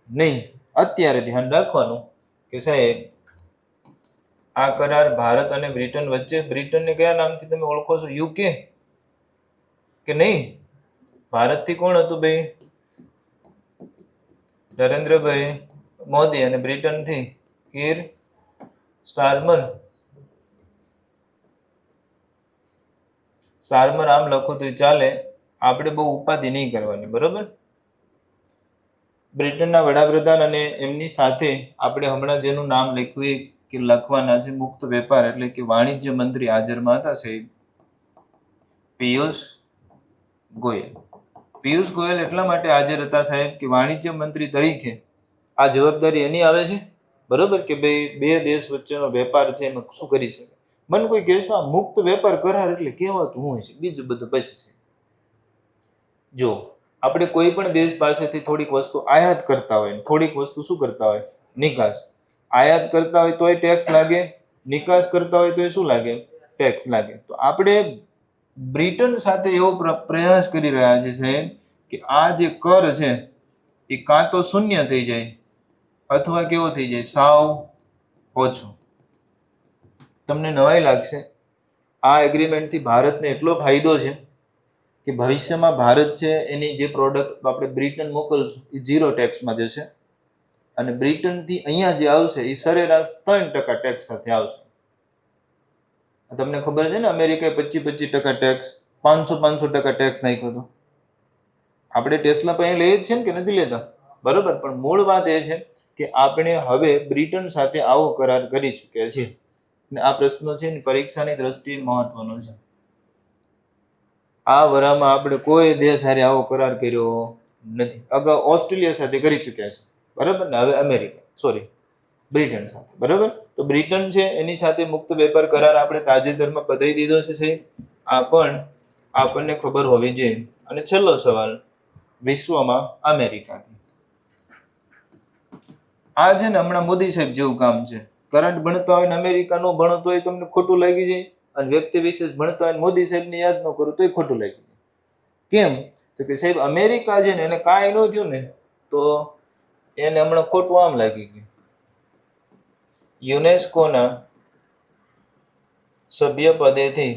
નહીં. અત્યારે ધ્યાન રાખવાનું કે સાહેબ આ કરાર ભારત અને બ્રિટન વચ્ચે. બ્રિટનને કયા નામથી તમે ઓળખો છો? યુકે કે નહીં? ભારતથી કોણ હતું ભાઈ? નરેન્દ્રભાઈ મોદી. અને બ્રિટનથી કીર સ્ટારમર. સ્ટારમર આમ લખો તો ચાલે. આપણે બહુ ઉપાધિ નહીં કરવાની, બરોબર? બ્રિટનના વડાપ્રધાન અને એમની સાથે આપણે હમણાં જેનું નામ લખ્યું કે લખવાના છે મુક્ત વેપાર એટલે કે વાણિજ્ય મંત્રી હાજરમાં હતા સાહેબ પિયુષ ગોયલ. પિયુષ ગોયલ એટલા માટે હાજર હતા સાહેબ કે વાણિજ્ય મંત્રી તરીકે આ જવાબદારી એની આવે છે, બરોબર? કે ભાઈ 2 દેશ વચ્ચેનો વેપાર છે એમાં શું કરી શકે. મને કોઈ કહેશો આ મુક્ત વેપાર કરાર એટલે કહેવાતું હોય છે, બીજું બધું પછી છે. જો આપણે કોઈ પણ દેશ પાસેથી થોડીક વસ્તુ આયાત કરતા હોય, થોડીક વસ્તુ શું કરતા હોય? નિકાસ. આયાત કરતા હોય તોય ટેક્સ લાગે, નિકાસ કરતા હોય તો શું લાગે? ટેક્સ લાગે. તો આપણે બ્રિટન સાથે એવો પ્રયાસ કરી રહ્યા છે સાહેબ કે આ જે કર છે એ કાં તો શૂન્ય થઈ જાય અથવા કેવો થઈ જાય? સાવ ઓછો. તમને નવાઈ લાગશે, આ એગ્રીમેન્ટથી ભારતને એટલો ફાયદો છે કે ભવિષ્યમાં ભારત છે એની જે પ્રોડક્ટ આપણે બ્રિટન મોકલશું એ 0 ટેક્સમાં જશે અને બ્રિટનથી અહીંયા જે આવશે એ સરેરાશ 3% ટેક્સ સાથે આવશે. તમને ખબર છે ને અમેરિકાએ 25% ટેક્સ, 500% ટેક્સ નાખ્યો હતો. આપણે ટેસ્લા પાસે લઈએ જ છે ને કે નથી લેતા? બરોબર. પણ મૂળ વાત એ છે કે આપણે હવે બ્રિટન સાથે આવો કરાર કરી ચૂક્યા છીએ અને આ પ્રશ્ન છે ને પરીક્ષાની દ્રષ્ટિએ મહત્વનો છે. આ વરામાં આપણે કોઈ દેશ સાથે આવો કરાર કર્યો નથી. અગાઉ ઓસ્ટ્રેલિયા સાથે કરી ચૂક્યા છે, બરાબર ને? હવે બ્રિટન સાથે, બરાબર? તો બ્રિટન છે એની સાથે મુક્ત વેપાર કરાર આપણે તાજેતરમાં પતાવી દીધો છે સાહેબ. આ પણ આપણને ખબર હોવી જોઈએ. અને છેલ્લો સવાલ, વિશ્વમાં અમેરિકાથી. આ છે ને હમણાં મોદી સાહેબ જેવું કામ છે. કરંટ ભણતા હોય ને અમેરિકા નો ભણતો હોય તમને ખોટું લાગી જાય, અને વ્યક્તિ વિશેષ ભણતા હોય મોદી સાહેબને યાદ ન કરો તોય ખોટું લાગી જાય. કેમ? તો કે સાહેબ અમેરિકા છે ને એને કાંઈ ન થયું ને તો એને હમણાં ખોટું આમ લાગી ગયું. યુનેસ્કોના સભ્ય પદેથી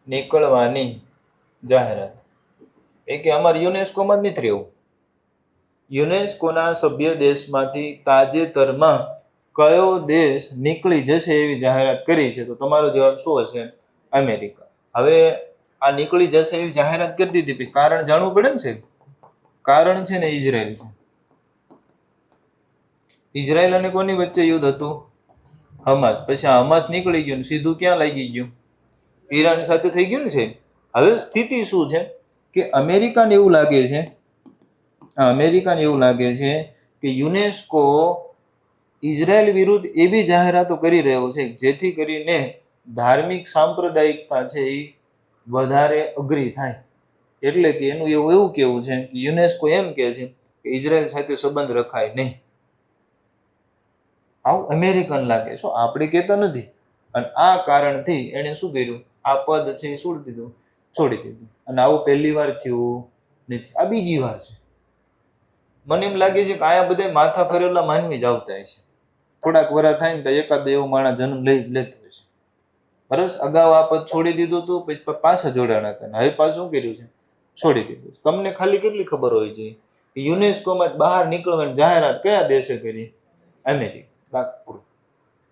નીકળવાની જાહેરાત. એ કે અમારે યુનેસ્કોમાં જ નથી રહેવું. યુનેસ્કોના સભ્ય દેશમાંથી તાજેતરમાં કયો દેશ નીકળી જશે એવી જાહેરાત કરી છે? તો તમારો જવાબ શું હશે? અમેરિકા. હવે આ નીકળી જશે એવી જાહેરાત કરી દીધી, કારણ જાણવું પડે ને છે. કારણ છે ને ઇઝરાયલ છે. ઇઝરાયલ અને કોની વચ્ચે યુદ્ધ હતું? હમાસ. પછી હમાસ નીકળી ગયું, સીધું ક્યાં લાગી ગયું? ઈરાન સાથે થઈ ગયું ને છે. હવે સ્થિતિ શું છે કે અમેરિકાને એવું લાગે છે કે યુનેસ્કો ઇઝરાયલ વિરુદ્ધ એવી જાહેરાતો કરી રહ્યો છે જેથી કરીને ધાર્મિક સાંપ્રદાયિકતા છે એ વધારે અઘરી થાય. એટલે કે એનું એવું કેવું છે કે યુનેસ્કો એમ કહે છે કે ઇઝરાયલ સાથે સંબંધ રખાય નહીં. આવું અમેરિકન લાગે છે, આપણે કહેતા નથી. અને આ કારણથી એને શું કર્યું? આ પદ છે એ છોડી દીધું. અને આવું પહેલી વાર થયું નથી, આ બીજી વાર છે. મને એમ લાગે છે કે આયા બધા માથા ફરેલા માનવી જ આવતા હશે. થોડાક વરા થાય ને તો એકાદ એવો માણસ જન્મ લેતો હશે. બરાબર. અગાઉ આ પદ છોડી દીધું હતું, પછી પાછા જોડાણા હતા. હવે પાછું શું કર્યું છે? છોડી દીધું. તમને ખાલી કેટલી ખબર હોવી જોઈએ કે યુનેસ્કોમાં બહાર નીકળવાની જાહેરાત કયા દેશે કરી? અમેરિકા.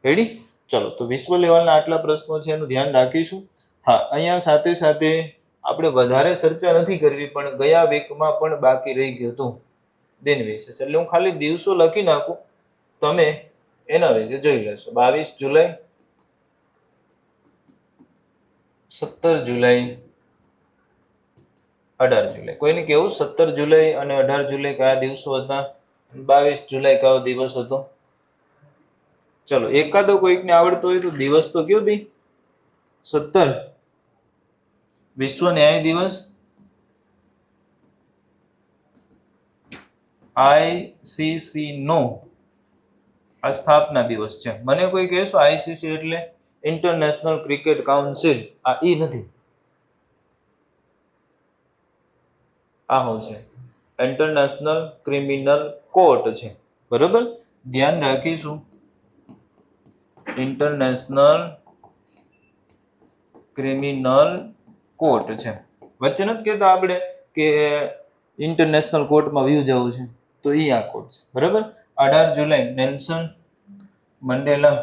રેડી? ચલો, તો વિશ્વ લેવલના આટલા પ્રશ્નો છે, એનું ધ્યાન રાખીશું. હા, અહીંયા સાથે સાથે આપણે વધારે ચર્ચા નથી કરવી, પણ ગયા વીકમાં પણ બાકી રહી ગયું હતું દિન વિશે. એટલે હું ખાલી દિવસો લખી નાખું, તમે એના વિશે જોઈ લેશો. 22 જુલાઈ, 17 જુલાઈ, 18 જુલાઈ. કોઈને કેવું 17 જુલાઈ અને 18 જુલાઈ કયા દિવસો હતા? 22 જુલાઈ કયો દિવસ હતો? ચલો, એકાદો કોઈકને આવડતો હોય તો દિવસ તો કયો ભાઈ. 17 વિશ્વ ન્યાય દિવસ, આઈસીસી નો આ સ્થાપના દિવસ છે. મને કોઈ કહેશો આઈસીસી એટલે ઇન્ટરનેશનલ ક્રિકેટ કાઉન્સિલ? આ ઈ નથી, આ શું છે? ઇન્ટરનેશનલ ક્રિમિનલ કોર્ટ છે. બરોબર, ધ્યાન રાખીશું. ઇન્ટરનેશનલ ક્રિમિનલ કોર્ટ છે. વચ્ચે નથી કહેતા આપણે કે ઇન્ટરનેશનલ કોર્ટમાં વ્યૂ જવું છે, તો ઈ આ કોર્ટ છે. બરાબર. 18 જુલાઈ નેલ્સન મંડેલા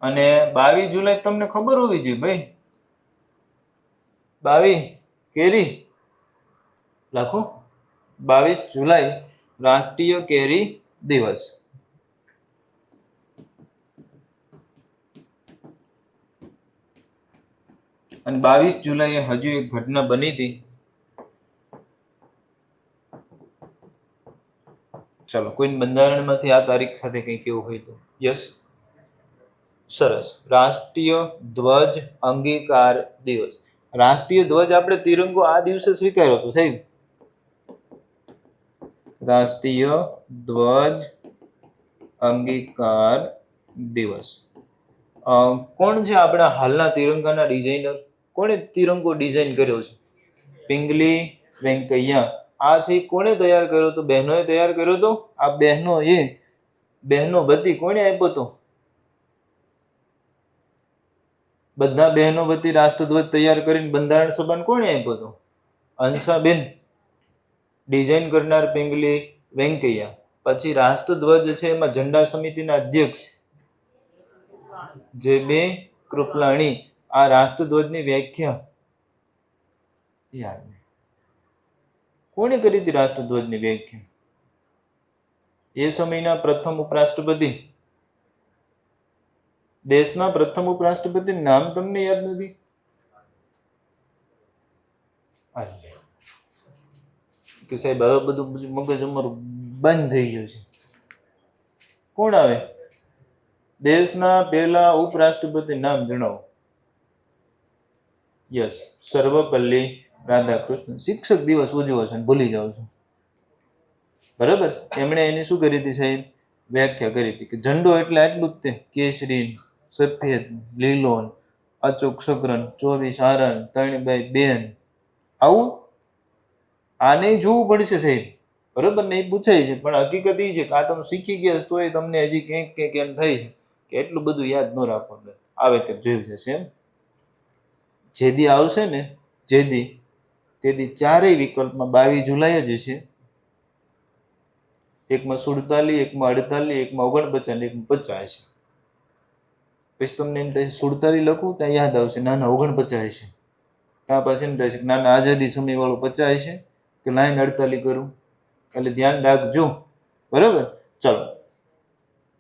અને 22 જુલાઈ તમને ખબર હોવી જોઈએ ભાઈ. 22 કેરી લખો. 22 જુલાઈ રાષ્ટ્રીય કેરી દિવસ. અને 22 જુલાઈએ હજુ એક ઘટના બની હતી. ચલો, કોઈ બંધારણમાંથી આ તારીખ સાથે કંઈ કેવું હોય તો? યસ, સરસ. રાષ્ટ્રીય ધ્વજ અંગીકાર દિવસ. રાષ્ટ્રીય ધ્વજ આપણે તિરંગો આ દિવસે સ્વીકાર્યો હતો સાહેબ. રાષ્ટ્રીય ધ્વજ અંગીકાર દિવસ. કોણ છે આપણા હાલના તિરંગાના ડિઝાઇનર? કોણે તિરંગો ડિઝાઇન કર્યો છે? પિંગલી વેંકૈયા. આ છે કોણે તૈયાર કર્યો હતો? બહેનોએ તૈયાર કર્યો હતો. આ બહેનો બધી કોણે આપ્યો હતો? બધા બહેનો વતી રાષ્ટ્રધ્વજ તૈયાર કરીને બંધારણ સભાને કોણે આપ્યો હતો? અંશાબેન. ડિઝાઇન કરનાર પિંગલી વેંકૈયા. પછી રાષ્ટ્રધ્વજ છે એમાં ઝંડા સમિતિના અધ્યક્ષ જે.બે. કૃપલાણી. આ રાષ્ટ્રધ્વજની વ્યાખ્યા યાદ કોણે કરી હતી? રાષ્ટ્રધ્વજની વ્યાખ્યા એ સમયના પ્રથમ ઉપરાષ્ટ્રપતિ, દેશના પ્રથમ ઉપરાષ્ટ્રપતિ નામ તમને યાદ નથી? કે સાહેબ હવે બધું મગજ અમારું બંધ થઈ ગયું છે. કોણ આવે? દેશના પહેલા ઉપરાષ્ટ્રપતિ નામ જણાવો. યસ, સર્વપલ્લી રાધાકૃષ્ણન. શિક્ષક દિવસ ઉજવો છે ભૂલી જાવ છો, બરાબર. એમણે એની શું કરી હતી સાહેબ? વ્યાખ્યા કરી હતી કે ઝંડો એટલે આટલું જ તે, કેસરી, સફેદ, લીલો, અચોક સકરન, 24 હારણ, 3/2. આવું આને જોવું પડશે સાહેબ, બરોબર ને? એ પૂછાય છે, પણ હકીકત એ છે કે આ તમે શીખી ગયા તો એ તમને હજી ક્યાંક એમ થાય છે કે એટલું બધું યાદ ન રાખવાનું, આવે તે જોઈ જશે એમ. જેદી આવશે ને, જેદી તેદી ચારેય વિકલ્પમાં 22 જુલાઈ જ છે. એકમાં 47, એકમાં 48, એકમાં 49, એકમાં 50 છે. પછી તમને એમ થાય 47 લખું ત્યાં યાદ આવશે ના ના 49 છે. ત્યાં પછી એમ થાય છે ના ના આઝાદી સમય વાળું 50 છે કે લાઈન 48 કરું, એટલે ધ્યાન રાખજો, બરાબર. ચલો,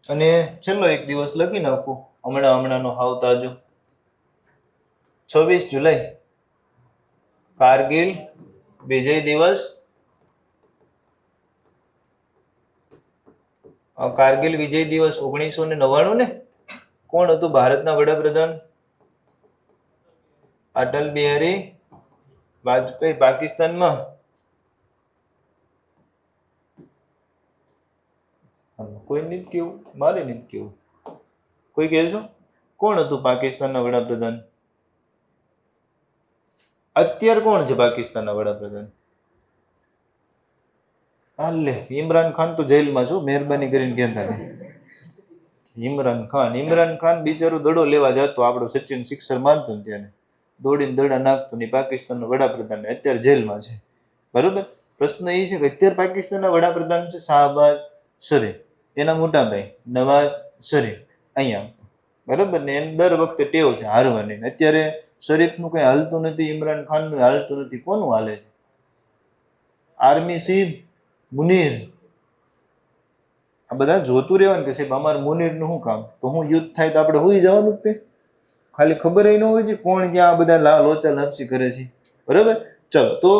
અને છેલ્લો એક દિવસ લખી નાખું હમણાંનો હાવ તાજો. 26 જુલાઈ કારગિલ વિજય દિવસ. કારગિલ વિજય દિવસ 1999 ને. કોણ હતું ભારતના વડાપ્રધાન? અટલ બિહારી વાજપેયી. પાકિસ્તાનમાં કોઈ નથી કેવું, મારે નથી કેવું, કોઈ કહેશો કોણ હતું પાકિસ્તાનના વડાપ્રધાન? અત્યારે કોણ છે પાકિસ્તાનના વડાપ્રધાન? હાલે ઇમરાન ખાન તો જેલમાં છો, મહેરબાની કરીને કહેતા નહીં. ઇમરાન ખાન બિચારો દડો લેવા જતો, આપણો સચિન સિક્સર મારતો ને ત્યારે દોડીને દડા નાખતો ને, પાકિસ્તાનનો વડાપ્રધાન અત્યારે જેલમાં છે, બરોબર. પ્રશ્ન એ છે કે અત્યારે પાકિસ્તાનના વડાપ્રધાન છે શાહબાજ શરીફ, એના મોટા ભાઈ નવાઝ શરીફ અહીંયા, બરાબર ને. એમ દર વખતે ટેવ છે હારવાની. અત્યારે શરીફનું કઈ હાલતું નથી, ઇમરાન ખાનનું હાલતું નથી, કોનું હાલે છે? Army chief Munir. આ બધા જોતું રહેવાનું કે સાહેબ અમારે મુનીરનું શું કામ? તો હું યુદ્ધ થાય તો આપણે હોઈ જવાનું જ તે, ખાલી ખબર ન હોય છે કોણ ત્યાં આ બધા લોચા લાપસી કરે છે, બરાબર. ચલો, તો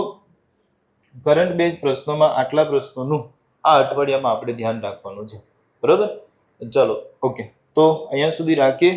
કરંટ બેઝ પ્રશ્નોમાં આટલા પ્રશ્નોનું આ અઠવાડિયામાં આપણે ધ્યાન રાખવાનું છે, બરાબર. ચલો, ઓકે, તો અહીંયા સુધી રાખીએ.